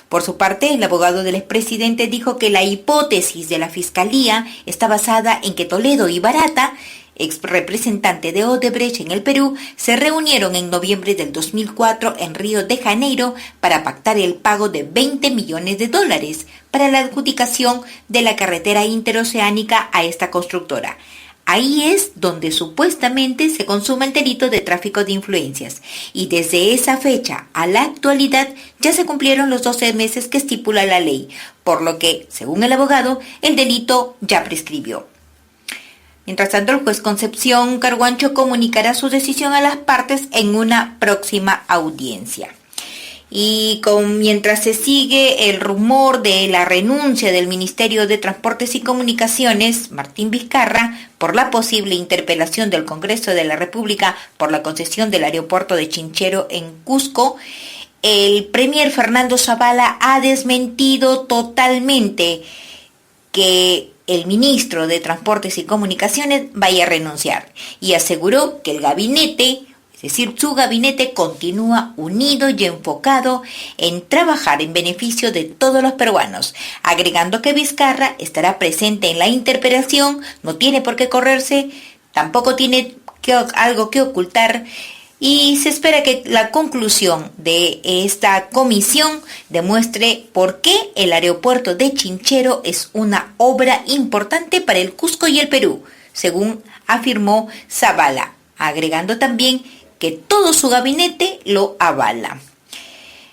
Por su parte, el abogado del expresidente dijo que la hipótesis de la Fiscalía está basada en que Toledo y Barata, ex representante de Odebrecht en el Perú, se reunieron en noviembre del 2004 en Río de Janeiro para pactar el pago de $20 millones para la adjudicación de la carretera interoceánica a esta constructora. Ahí es donde supuestamente se consuma el delito de tráfico de influencias. Y desde esa fecha a la actualidad ya se cumplieron los 12 meses que estipula la ley, por lo que, según el abogado, el delito ya prescribió. Mientras tanto, el juez Concepción Carguancho comunicará su decisión a las partes en una próxima audiencia. Y mientras se sigue el rumor de la renuncia del Ministerio de Transportes y Comunicaciones, Martín Vizcarra, por la posible interpelación del Congreso de la República por la concesión del aeropuerto de Chinchero en Cusco, el premier Fernando Zavala ha desmentido totalmente que el ministro de Transportes y Comunicaciones vaya a renunciar y aseguró que el gabinete, es decir, su gabinete, continúa unido y enfocado en trabajar en beneficio de todos los peruanos, agregando que Vizcarra estará presente en la interpelación, no tiene por qué correrse, tampoco tiene algo que ocultar. Y se espera que la conclusión de esta comisión demuestre por qué el aeropuerto de Chinchero es una obra importante para el Cusco y el Perú, según afirmó Zavala, agregando también que todo su gabinete lo avala.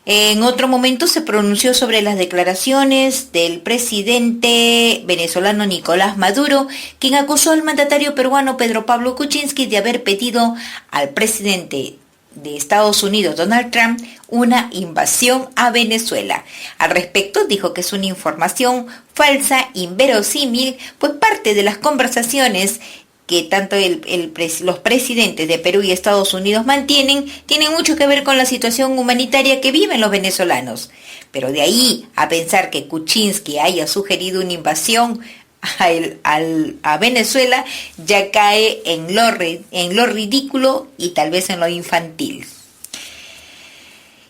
En otro momento se pronunció sobre las declaraciones del presidente venezolano Nicolás Maduro, quien acusó al mandatario peruano Pedro Pablo Kuczynski de haber pedido al presidente de Estados Unidos, Donald Trump, una invasión a Venezuela. Al respecto, dijo que es una información falsa, inverosímil, pues parte de las conversaciones que tanto los presidentes de Perú y Estados Unidos mantienen, tienen mucho que ver con la situación humanitaria que viven los venezolanos. Pero de ahí a pensar que Kuczynski haya sugerido una invasión a Venezuela, ya cae en lo ridículo y tal vez en lo infantil.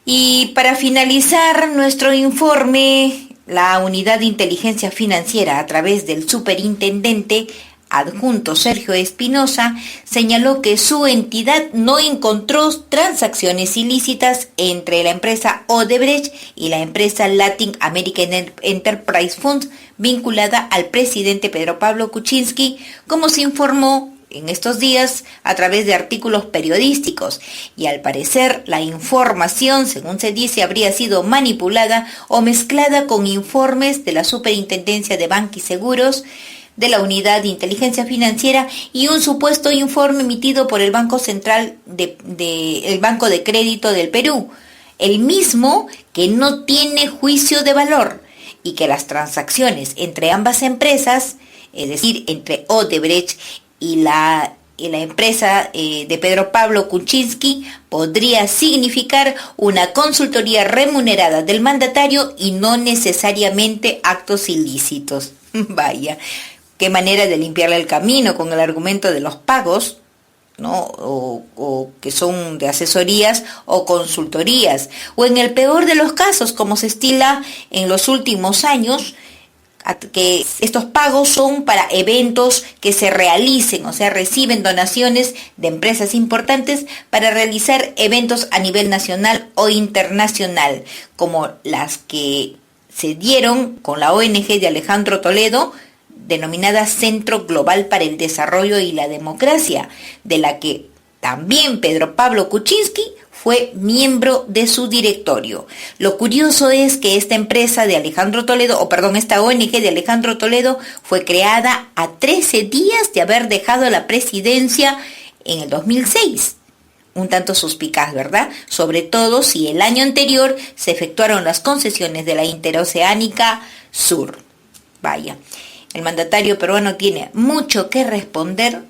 Y para finalizar nuestro informe La Unidad de Inteligencia Financiera, a través del superintendente adjunto Sergio Espinosa, señaló que su entidad no encontró transacciones ilícitas entre la empresa Odebrecht y la empresa Latin American Enterprise Funds vinculada al presidente Pedro Pablo Kuczynski, como se informó en estos días a través de artículos periodísticos, y al parecer la información, según se dice, habría sido manipulada o mezclada con informes de la Superintendencia de Banca y Seguros, de la Unidad de Inteligencia Financiera y un supuesto informe emitido por el Banco Central el Banco de Crédito del Perú, el mismo que no tiene juicio de valor, y que las transacciones entre ambas empresas, es decir, entre Odebrecht y la empresa de Pedro Pablo Kuczynski, podría significar una consultoría remunerada del mandatario y no necesariamente actos ilícitos. Vaya, qué manera de limpiarle el camino con el argumento de los pagos, ¿no? O que son de asesorías o consultorías, o en el peor de los casos, como se estila en los últimos años, que estos pagos son para eventos que se realicen, o sea, reciben donaciones de empresas importantes para realizar eventos a nivel nacional o internacional, como las que se dieron con la ONG de Alejandro Toledo, denominada Centro Global para el Desarrollo y la Democracia, de la que también Pedro Pablo Kuczynski fue miembro de su directorio. Lo curioso es que esta empresa de Alejandro Toledo, esta ONG de Alejandro Toledo, fue creada a 13 días de haber dejado la presidencia en el 2006. Un tanto suspicaz, ¿verdad? Sobre todo si el año anterior se efectuaron las concesiones de la Interoceánica Sur. Vaya, el mandatario peruano tiene mucho que responder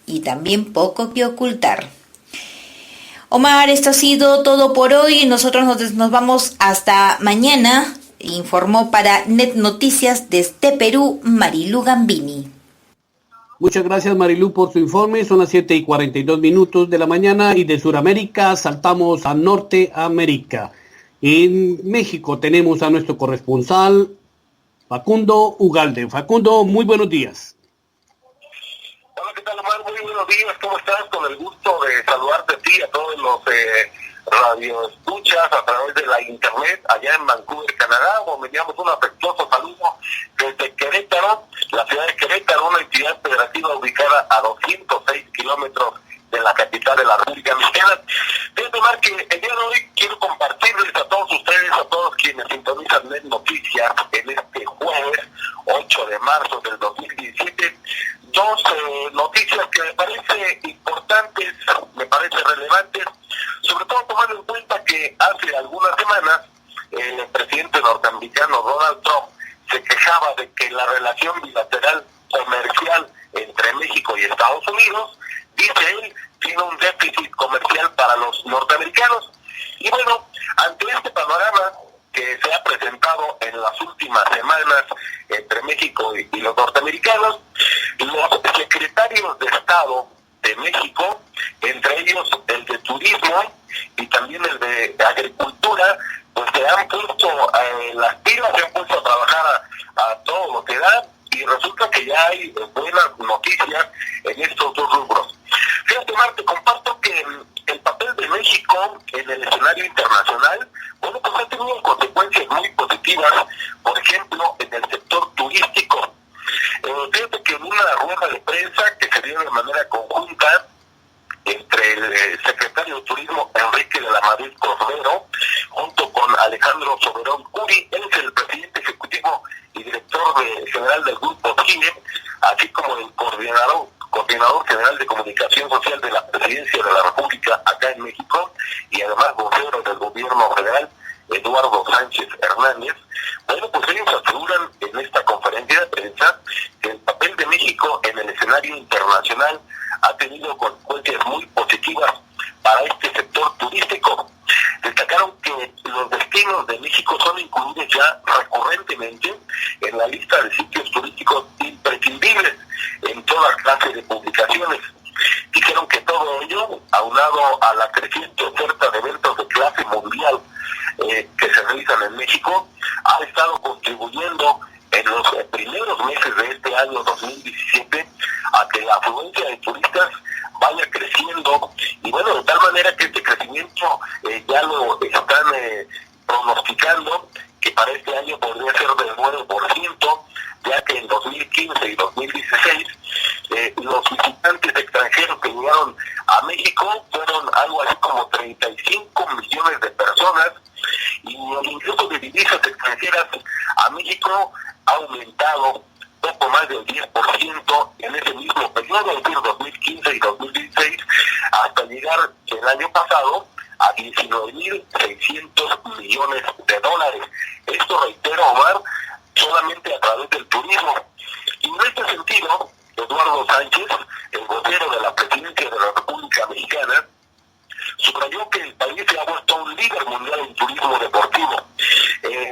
y también poco que ocultar. Omar, esto ha sido todo por hoy. Nosotros nos vamos hasta mañana. Informó para Net Noticias desde Perú, Marilu Gambini. Muchas gracias, Marilu, por su informe. Son las 7:42 de la mañana y de Sudamérica saltamos a Norteamérica. En México tenemos a nuestro corresponsal, Facundo Ugalde. Facundo, muy buenos días. Hola, ¿qué tal, Omar? Muy buenos días, ¿cómo estás? Con el gusto de saludarte a ti y a todos los radioescuchas a través de la internet allá en Vancouver, Canadá. Os enviamos un afectuoso saludo desde Querétaro, la ciudad de Querétaro, una entidad federativa ubicada a 206 kilómetros de la capital de la República Mexicana. Fíjate, Omar, que el día de hoy quiero compartirles a todos ustedes, a todos quienes sintonizan Net Noticias en este jueves 8 de marzo del 2017, dos noticias que me parece importantes, me parece relevantes, sobre todo tomando en cuenta que hace algunas semanas el presidente norteamericano Donald Trump se quejaba de que la relación bilateral comercial entre México y Estados Unidos, dice él, tiene un déficit comercial para los norteamericanos. Y bueno, ante este panorama que se ha presentado en las últimas semanas entre México y los norteamericanos, los secretarios de Estado de México, entre ellos el de Turismo y también el de Agricultura, pues se han puesto las pilas, se han puesto a trabajar a todo lo que da, y resulta que ya hay buenas noticias en estos dos rubros. Fíjate, Mar, te comparto que el papel de México en el escenario internacional, bueno, pues ha tenido consecuencias muy positivas, por ejemplo, en el sector turístico. Fíjate que en una rueda de prensa que se dio de manera conjunta entre el secretario de Turismo Enrique de la Madrid Cordero, junto con Alejandro Soberón Curi, él es el presidente ejecutivo y director general del Grupo CIE, así como el coordinador general de comunicación social de la Presidencia de la República acá en México, y además vocero del gobierno federal, Eduardo Sánchez Hernández. Bueno, pues ellos aseguran en esta conferencia de prensa que el papel de México en el escenario internacional ha tenido consecuencias muy positivas para este sector turístico. Destacaron que los destinos de México son incluidos ya recurrentemente en la lista de sitios turísticos imprescindibles en toda clase de publicaciones. Dijeron que todo ello, aunado a la creciente oferta de eventos de clase mundial que se realizan en México, ha estado contribuyendo este año 2017 a que la afluencia de turistas vaya creciendo, y bueno, de tal manera que este crecimiento ya lo están pronosticando, que para este año podría ser del 9%, ya que en 2015 y 2016 los visitantes extranjeros que llegaron a México fueron algo así como 35 millones de personas, y el ingreso de divisas extranjeras a México ha aumentado poco más del 10% en ese mismo periodo, es decir, 2015 y 2016, hasta llegar el año pasado a 19.600 millones de dólares. Esto, reitero, Omar, solamente a través del turismo. Y en este sentido, Eduardo Sánchez, el vocero de la presidencia de la República Mexicana, subrayó que el país se ha vuelto un líder mundial en turismo deportivo.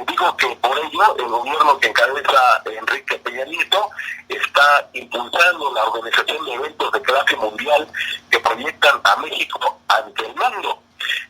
Digo que por ello el gobierno que encabeza Enrique Peña Nieto está impulsando la organización de eventos de clase mundial que proyectan a México ante el mundo.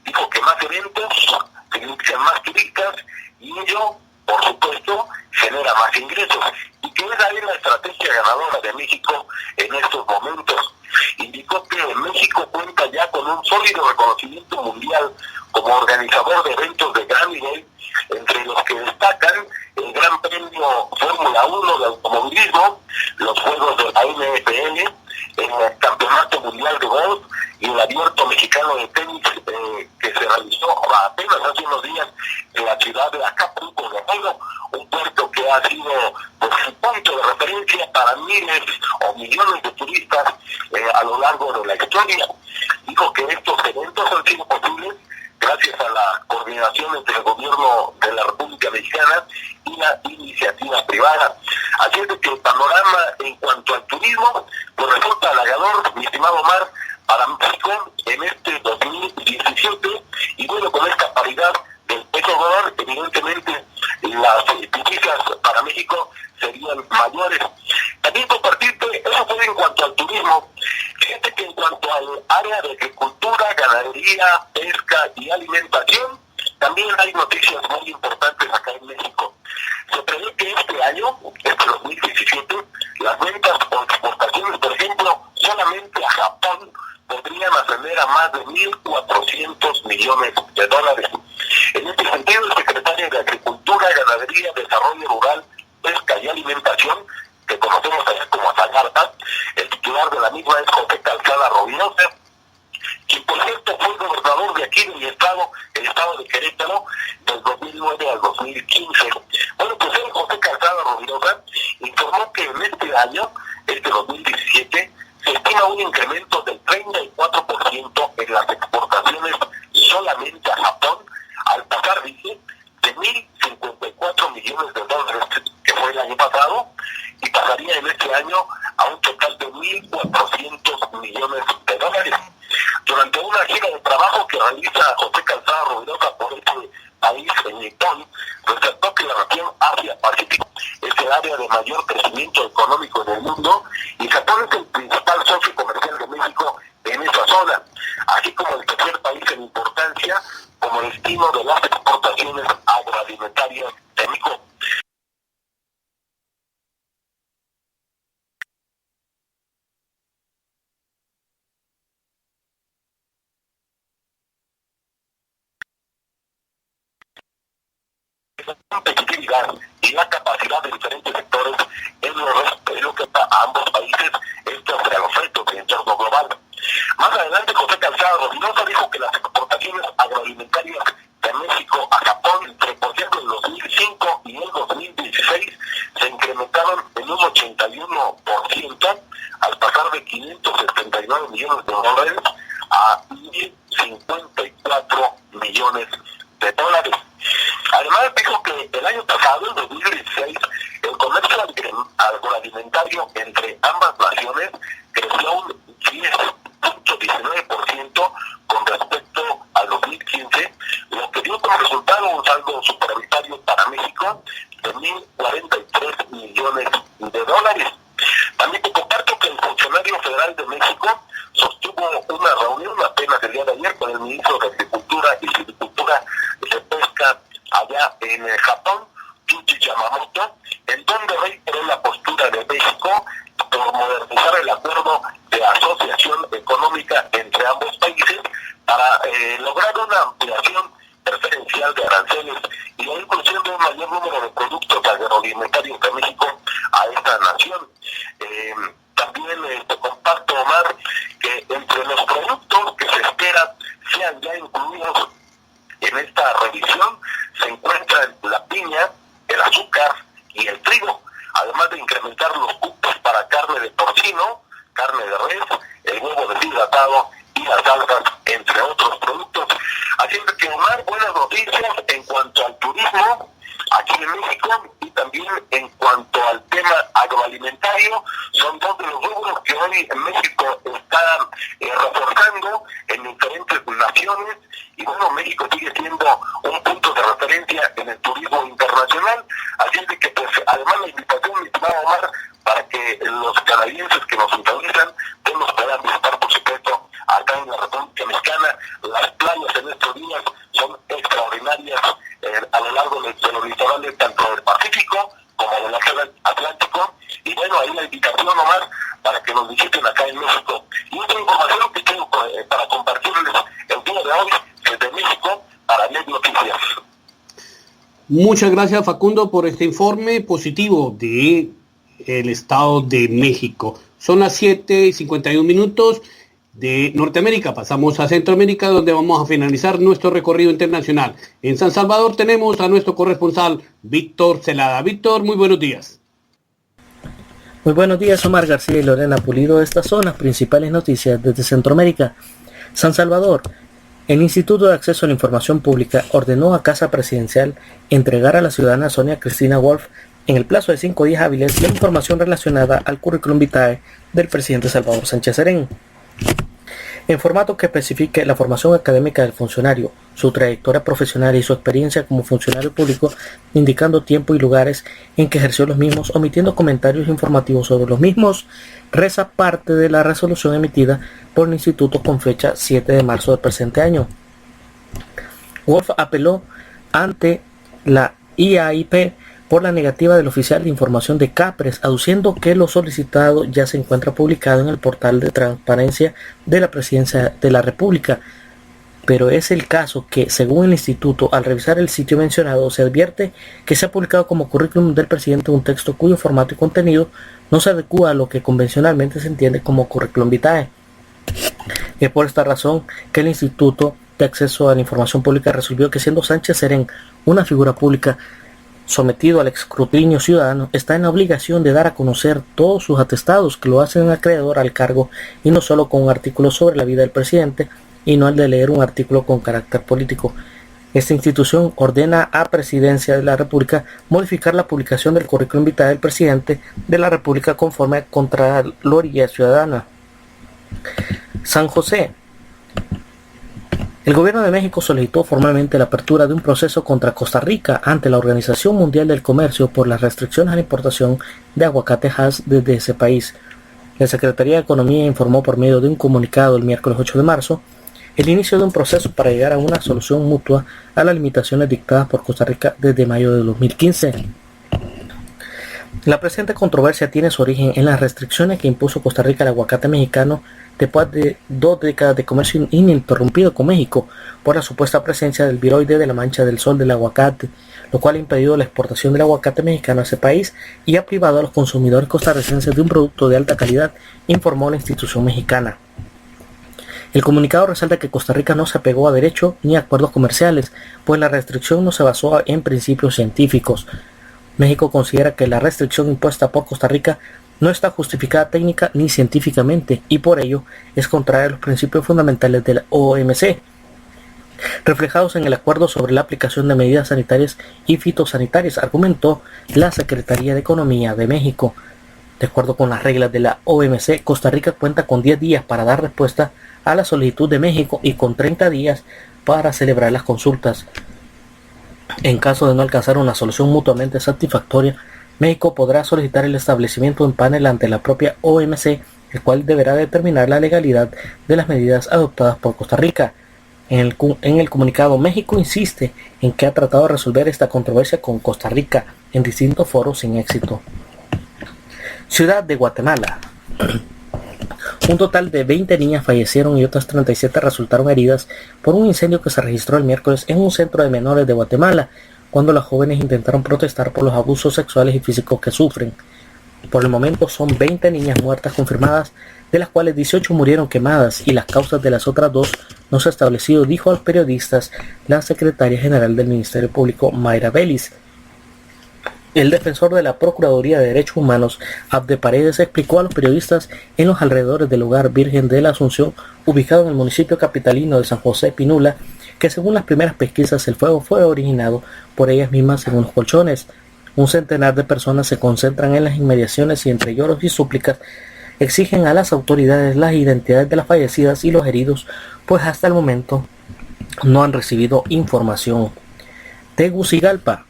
Dijo que más eventos significan más turistas y ello, por supuesto, genera más ingresos, y que esa es la estrategia ganadora de México en estos momentos. Indicó que México cuenta ya con un sólido reconocimiento mundial como organizador de eventos de gran nivel, entre los que destacan el Gran Premio Fórmula 1 de automovilismo, los Juegos de la NFL, el Campeonato Mundial de Golf y el Abierto Mexicano de Tenis que se realizó apenas hace unos días en la ciudad de Acapulco, Guerrero, un puerto que ha sido pues, un punto de referencia para miles o millones de turistas a lo largo de la historia. Dijo que estos eventos han sido posibles gracias a la coordinación entre el gobierno de la República Mexicana y la iniciativa privada. Así es de que el panorama en cuanto al turismo pues resulta halagador, mi estimado Omar, para México en este 2017, y bueno, con esta paridad del peso dólar, evidentemente las divisas para México serían mayores. También compartirte, eso fue en cuanto al turismo. Fíjate que en cuanto al área de agricultura, ganadería, pesca y alimentación, también hay noticias muy importantes acá en México. Se prevé que este año, este 2017, las ventas o exportaciones, por ejemplo, solamente a Japón podrían ascender a más de 1.400 millones de dólares. En este sentido, el secretario de Agricultura, Ganadería, Desarrollo Rural, Pesca y Alimentación, que conocemos así como Zagarpa, el titular de la misma es José Calzada Rovirosa, quien por cierto fue gobernador de aquí de mi estado, el estado de Querétaro, del 2009 al 2015. Bueno, pues el José Calzada Rovirosa informó que en este año, este 2017, se estima un incremento del 34% en las exportaciones solamente a Japón, al pasar, dice, de 1.054 millones de dólares, que fue el año pasado, y pasaría en este año a un total de 1.400 millones de dólares. Durante una gira de trabajo que realiza José Calzada Rovirosa por este país en Nippon, resaltó que la región Asia-Pacífico es el área de mayor crecimiento económico en el mundo, y Japón es el principal socio comercial de México en esa zona, así como el tercer país en importancia como destino de las exportaciones agroalimentarias de México. La competitividad y la capacidad de diferentes sectores es lo que a ambos países frente a los retos del entorno global. Más adelante, José Calzada Rovirosa dijo que las exportaciones agroalimentarias de México a Japón, entre por ejemplo el 2005 y el 2016, se incrementaron en un 81%, al pasar de 579 millones de dólares a 1.054 millones de dólares. Además, dijo que el año pasado, en 2016, el comercio agroalimentario entre ambas naciones creció un 10.19% con respecto al 2015, lo que dio como resultado un saldo superavitario para México de 1.043 millones de dólares. También te comparto que el funcionario federal de México sostuvo una reunión apenas el día de ayer con el ministro de Agricultura y Silvicultura de Pesca allá en Japón, Junji Yamamoto, en donde reiteró la postura de México También te comparto, Omar, que entre los productos que se espera sean ya incluidos en esta revisión se encuentran la piña, el azúcar y el trigo, además de incrementar los cupos para carne de porcino, carne de res, el huevo deshidratado y las algas, entre otros productos. Así que, Omar, buenas noticias en cuanto al turismo aquí en México y también en cuanto al tema agroalimentario. Son dos de los rubros que hoy en México está reforzando en diferentes naciones, y bueno, México sigue siendo un punto de referencia en el turismo internacional. Así es que, pues, además la invitación, mi estimado Omar, para que los canadienses que nos sintonizan pues nos puedan visitar, por supuesto, acá en la República Mexicana. Las playas en estos días son extraordinarias a lo largo de los litorales tanto del Pacífico como del Atlántico. Y bueno, ahí la invitación, Omar, para que nos visiten acá en México. Y otra información que tengo para compartirles el día de hoy desde México para Net Noticias. Muchas gracias, Facundo, por este informe positivo de el Estado de México. Son las 7:51 de Norteamérica. Pasamos a Centroamérica, donde vamos a finalizar nuestro recorrido internacional. En San Salvador tenemos a nuestro corresponsal Víctor Celada. Víctor, muy buenos días. Muy buenos días, Omar García y Lorena Pulido. Estas son las principales noticias desde Centroamérica. San Salvador. El Instituto de Acceso a la Información Pública ordenó a Casa Presidencial entregar a la ciudadana Sonia Cristina Wolf en el plazo de 5 días hábiles la información relacionada al currículum vitae del presidente Salvador Sánchez Serén, en formato que especifique la formación académica del funcionario, su trayectoria profesional y su experiencia como funcionario público, indicando tiempo y lugares en que ejerció los mismos, omitiendo comentarios informativos sobre los mismos, reza parte de la resolución emitida por el instituto con fecha 7 de marzo del presente año. Wolf apeló ante la IAIP por la negativa del oficial de información de CAPRES, aduciendo que lo solicitado ya se encuentra publicado en el portal de transparencia de la Presidencia de la República. Pero es el caso que, según el instituto, al revisar el sitio mencionado, se advierte que se ha publicado como currículum del presidente un texto cuyo formato y contenido no se adecúa a lo que convencionalmente se entiende como currículum vitae. Es por esta razón que el Instituto de Acceso a la Información Pública resolvió que, siendo Sánchez Serén una figura pública sometido al escrutinio ciudadano, está en la obligación de dar a conocer todos sus atestados que lo hacen acreedor al cargo, y no solo con un artículo sobre la vida del presidente, y no el de leer un artículo con carácter político. Esta institución ordena a Presidencia de la República modificar la publicación del currículum vitae del presidente de la República conforme a Contraloría Ciudadana. San José. El gobierno de México solicitó formalmente la apertura de un proceso contra Costa Rica ante la Organización Mundial del Comercio por las restricciones a la importación de aguacate Hass desde ese país. La Secretaría de Economía informó por medio de un comunicado el miércoles 8 de marzo el inicio de un proceso para llegar a una solución mutua a las limitaciones dictadas por Costa Rica desde mayo de 2015. La presente controversia tiene su origen en las restricciones que impuso Costa Rica al aguacate mexicano después de 2 décadas de comercio ininterrumpido con México por la supuesta presencia del viroide de la mancha del sol del aguacate, lo cual ha impedido la exportación del aguacate mexicano a ese país y ha privado a los consumidores costarricenses de un producto de alta calidad, informó la institución mexicana. El comunicado resalta que Costa Rica no se apegó a derecho ni a acuerdos comerciales, pues la restricción no se basó en principios científicos. México considera que la restricción impuesta por Costa Rica no está justificada técnica ni científicamente, y por ello es contraria a los principios fundamentales de la OMC, reflejados en el acuerdo sobre la aplicación de medidas sanitarias y fitosanitarias, argumentó la Secretaría de Economía de México. De acuerdo con las reglas de la OMC, Costa Rica cuenta con 10 días para dar respuesta a la solicitud de México y con 30 días para celebrar las consultas. En caso de no alcanzar una solución mutuamente satisfactoria, México podrá solicitar el establecimiento de un panel ante la propia OMC, el cual deberá determinar la legalidad de las medidas adoptadas por Costa Rica. En el comunicado, México insiste en que ha tratado de resolver esta controversia con Costa Rica en distintos foros sin éxito. Ciudad de Guatemala. Un total de 20 niñas fallecieron y otras 37 resultaron heridas por un incendio que se registró el miércoles en un centro de menores de Guatemala, cuando las jóvenes intentaron protestar por los abusos sexuales y físicos que sufren. Por el momento son 20 niñas muertas confirmadas, de las cuales 18 murieron quemadas y las causas de las otras 2 no se ha establecido, dijo a los periodistas la secretaria general del Ministerio Público, Mayra Vélez. El defensor de la Procuraduría de Derechos Humanos, Abde Paredes, explicó a los periodistas en los alrededores del Hogar Virgen de la Asunción, ubicado en el municipio capitalino de San José Pinula, que según las primeras pesquisas el fuego fue originado por ellas mismas en unos colchones. Un centenar de personas se concentran en las inmediaciones y entre lloros y súplicas exigen a las autoridades las identidades de las fallecidas y los heridos, pues hasta el momento no han recibido información. Tegucigalpa.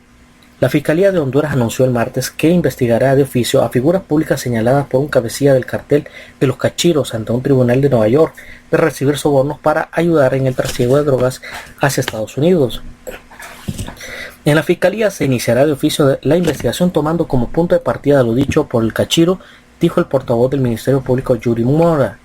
La Fiscalía de Honduras anunció el martes que investigará de oficio a figuras públicas señaladas por un cabecilla del cartel de los Cachiros ante un tribunal de Nueva York de recibir sobornos para ayudar en el trasiego de drogas hacia Estados Unidos. En la Fiscalía se iniciará de oficio la investigación tomando como punto de partida lo dicho por el Cachiro, dijo el portavoz del Ministerio Público Yuri Mora.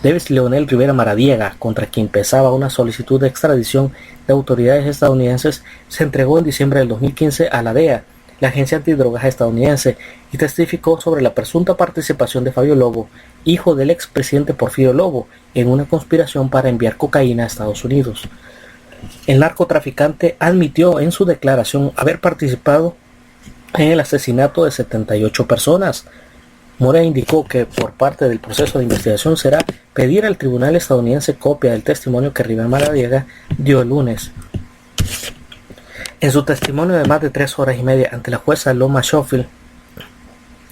Davis Leonel Rivera Maradiaga, contra quien pesaba una solicitud de extradición de autoridades estadounidenses, se entregó en diciembre del 2015 a la DEA, la agencia antidrogas estadounidense, y testificó sobre la presunta participación de Fabio Lobo, hijo del expresidente Porfirio Lobo, en una conspiración para enviar cocaína a Estados Unidos. El narcotraficante admitió en su declaración haber participado en el asesinato de 78 personas. Mora indicó que por parte del proceso de investigación será pedir al tribunal estadounidense copia del testimonio que Rivera Maradiaga dio el lunes. En su testimonio de más de 3 horas y media ante la jueza Loma Schofield,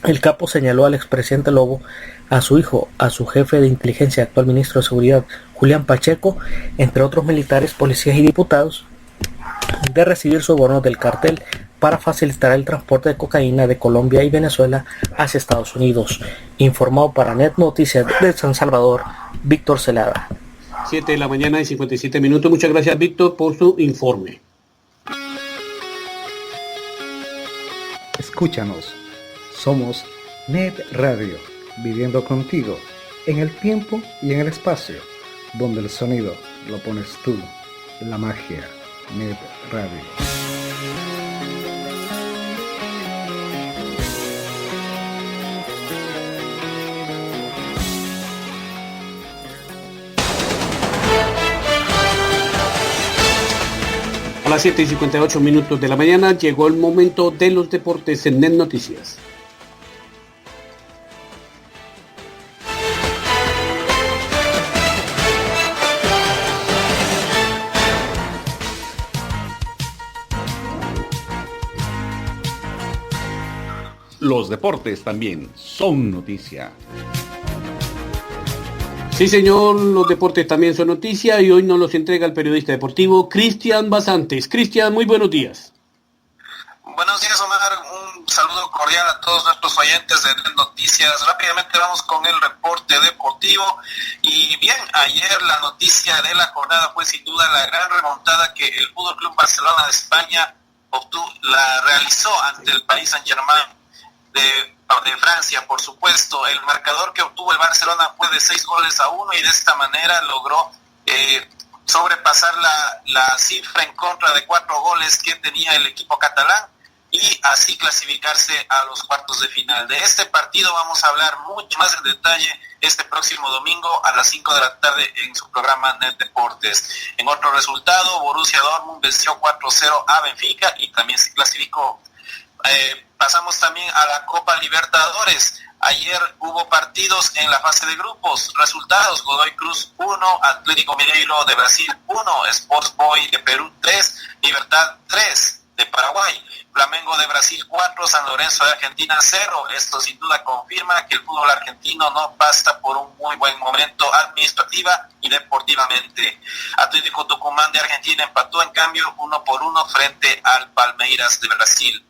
el capo señaló al expresidente Lobo, a su hijo, a su jefe de inteligencia, actual ministro de Seguridad, Julián Pacheco, entre otros militares, policías y diputados, de recibir sobornos del cartel para facilitar el transporte de cocaína de Colombia y Venezuela hacia Estados Unidos. Informado para Net Noticias de San Salvador, Víctor Celada. 7 de la mañana y 57 minutos. Muchas gracias, Víctor, por su informe. Escúchanos. Somos Net Radio, viviendo contigo, en el tiempo y en el espacio, donde el sonido lo pones tú, la magia. Net Radio. A las 7 y 58 minutos de la mañana llegó el momento de los deportes en Net Noticias. Los deportes también son noticia. Sí, señor, los deportes también son noticia y hoy nos los entrega el periodista deportivo Cristian Basantes. Cristian, muy buenos días. Buenos días, Omar. Un saludo cordial a todos nuestros oyentes de Noticias. Rápidamente vamos con el reporte deportivo. Y bien, ayer la noticia de la jornada fue sin duda la gran remontada que el Fútbol Club Barcelona de España realizó ante el Paris Saint-Germain de Francia, por supuesto. El marcador que obtuvo el Barcelona fue de 6-1 y de esta manera logró sobrepasar la cifra en contra de 4 goles que tenía el equipo catalán y así clasificarse a los cuartos de final. De este partido vamos a hablar mucho más en detalle este próximo domingo a las 5 de la tarde en su programa Net Deportes. En otro resultado, Borussia Dortmund venció 4-0 a Benfica y también se clasificó. Pasamos también a la Copa Libertadores. Ayer hubo partidos en la fase de grupos. Resultados: Godoy Cruz 1, Atlético Mineiro de Brasil 1, Sports Boys de Perú 3, Libertad 3 de Paraguay, Flamengo de Brasil 4, San Lorenzo de Argentina 0. Esto sin duda confirma que el fútbol argentino no pasa por un muy buen momento administrativa y deportivamente. Atlético Tucumán de Argentina empató en cambio 1-1 frente al Palmeiras de Brasil.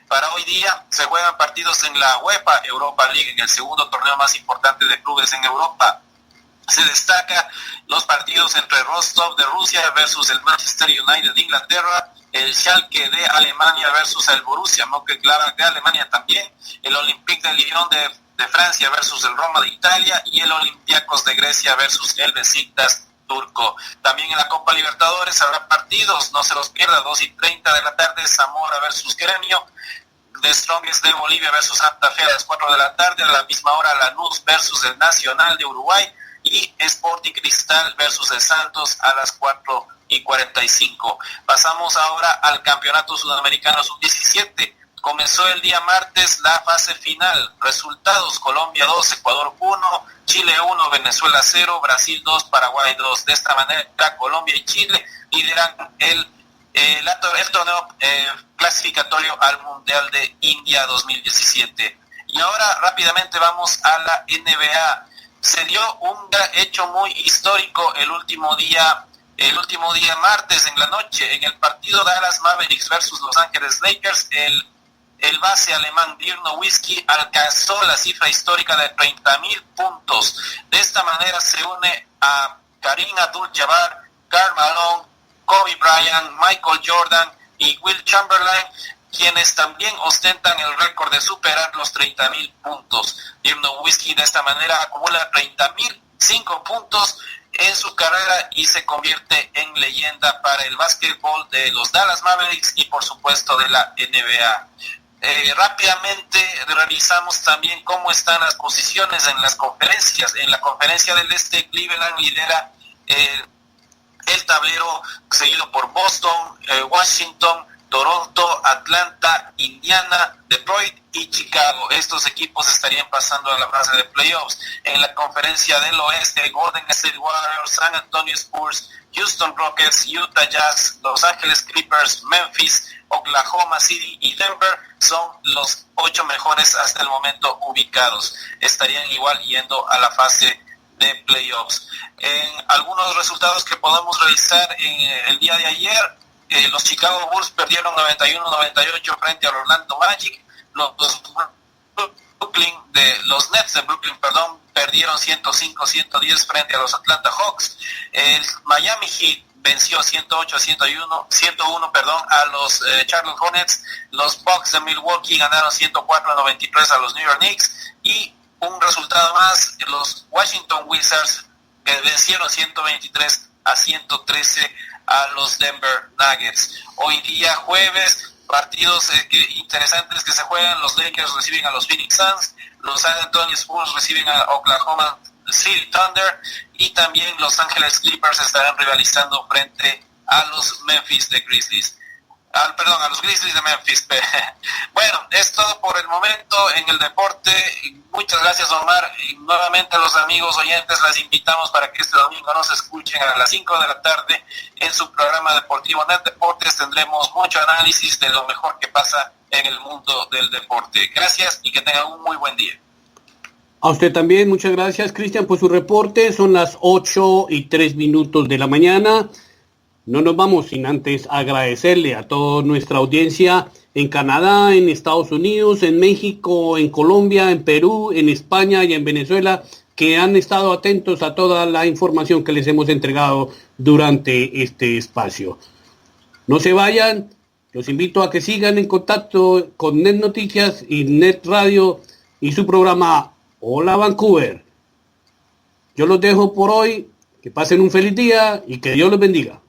Para hoy día se juegan partidos en la UEFA Europa League, en el segundo torneo más importante de clubes en Europa. Se destaca los partidos entre Rostov de Rusia versus el Manchester United de Inglaterra, el Schalke de Alemania versus el Borussia Mönchengladbach de Alemania también, el Olympique de Lyon de Francia versus el Roma de Italia y el Olympiacos de Grecia versus el Besiktas turco. También en la Copa Libertadores habrá partidos, no se los pierda, 2:30 de la tarde, Zamora versus Gremio, The Strongest de Bolivia versus Santa Fe a las 4 de la tarde. A la misma hora Lanús versus el Nacional de Uruguay y Sporting Cristal versus el Santos a las 4:45. Pasamos ahora al Campeonato Sudamericano Sub-17. Comenzó el día martes la fase final. Resultados: Colombia 2, Ecuador 1, Chile 1, Venezuela 0, Brasil 2, Paraguay 2. De esta manera Colombia y Chile lideran el torneo clasificatorio al Mundial de India 2017. Y ahora rápidamente vamos a la NBA. Se dio un hecho muy histórico el último día martes en la noche, en el partido Dallas Mavericks versus Los Ángeles Lakers. El base alemán Dirk Nowitzki alcanzó la cifra histórica de 30,000 puntos. De esta manera se une a Kareem Abdul-Jabbar, Karl Malone, Kobe Bryant, Michael Jordan y Will Chamberlain, quienes también ostentan el récord de superar los 30,000 puntos. Dirk Nowitzki de esta manera acumula 30,005 puntos en su carrera y se convierte en leyenda para el básquetbol de los Dallas Mavericks y por supuesto de la NBA. Rápidamente revisamos también cómo están las posiciones en las conferencias. En la conferencia del Este, Cleveland lidera el tablero, seguido por Boston, Washington, Toronto, Atlanta, Indiana, Detroit y Chicago. Estos equipos estarían pasando a la fase de playoffs. En la conferencia del Oeste, Golden State Warriors, San Antonio Spurs, Houston Rockets, Utah Jazz, Los Ángeles Clippers, Memphis, Oklahoma City y Denver son los 8 mejores hasta el momento ubicados. Estarían igual yendo a la fase de playoffs. En algunos resultados que podemos revisar en el día de ayer, los Chicago Bulls perdieron 91-98 frente al Orlando Magic. Los Nets de Brooklyn, perdieron 105-110 frente a los Atlanta Hawks. El Miami Heat venció 101 a los Charlotte Hornets. Los Bucks de Milwaukee ganaron 104-93 a los New York Knicks. Y un resultado más, los Washington Wizards vencieron 123-113 a los Denver Nuggets. Hoy día jueves, partidos interesantes que se juegan. Los Lakers reciben a los Phoenix Suns, los San Antonio Spurs reciben a Oklahoma City Thunder y también Los Ángeles Clippers estarán rivalizando frente a los Memphis Grizzlies. A los Grizzlies de Memphis. Bueno, es todo por el momento en el deporte. Muchas gracias, Omar. Y nuevamente a los amigos oyentes las invitamos para que este domingo nos escuchen a las 5 de la tarde en su programa deportivo Net Deportes. Tendremos mucho análisis de lo mejor que pasa en el mundo del deporte. Gracias y que tengan un muy buen día. A usted también, muchas gracias, Cristian, por su reporte. Son las 8:03 de la mañana. No nos vamos sin antes agradecerle a toda nuestra audiencia en Canadá, en Estados Unidos, en México, en Colombia, en Perú, en España y en Venezuela, que han estado atentos a toda la información que les hemos entregado durante este espacio. No se vayan, los invito a que sigan en contacto con Net Noticias y Net Radio y su programa Hola Vancouver. Yo los dejo por hoy, que pasen un feliz día y que Dios los bendiga.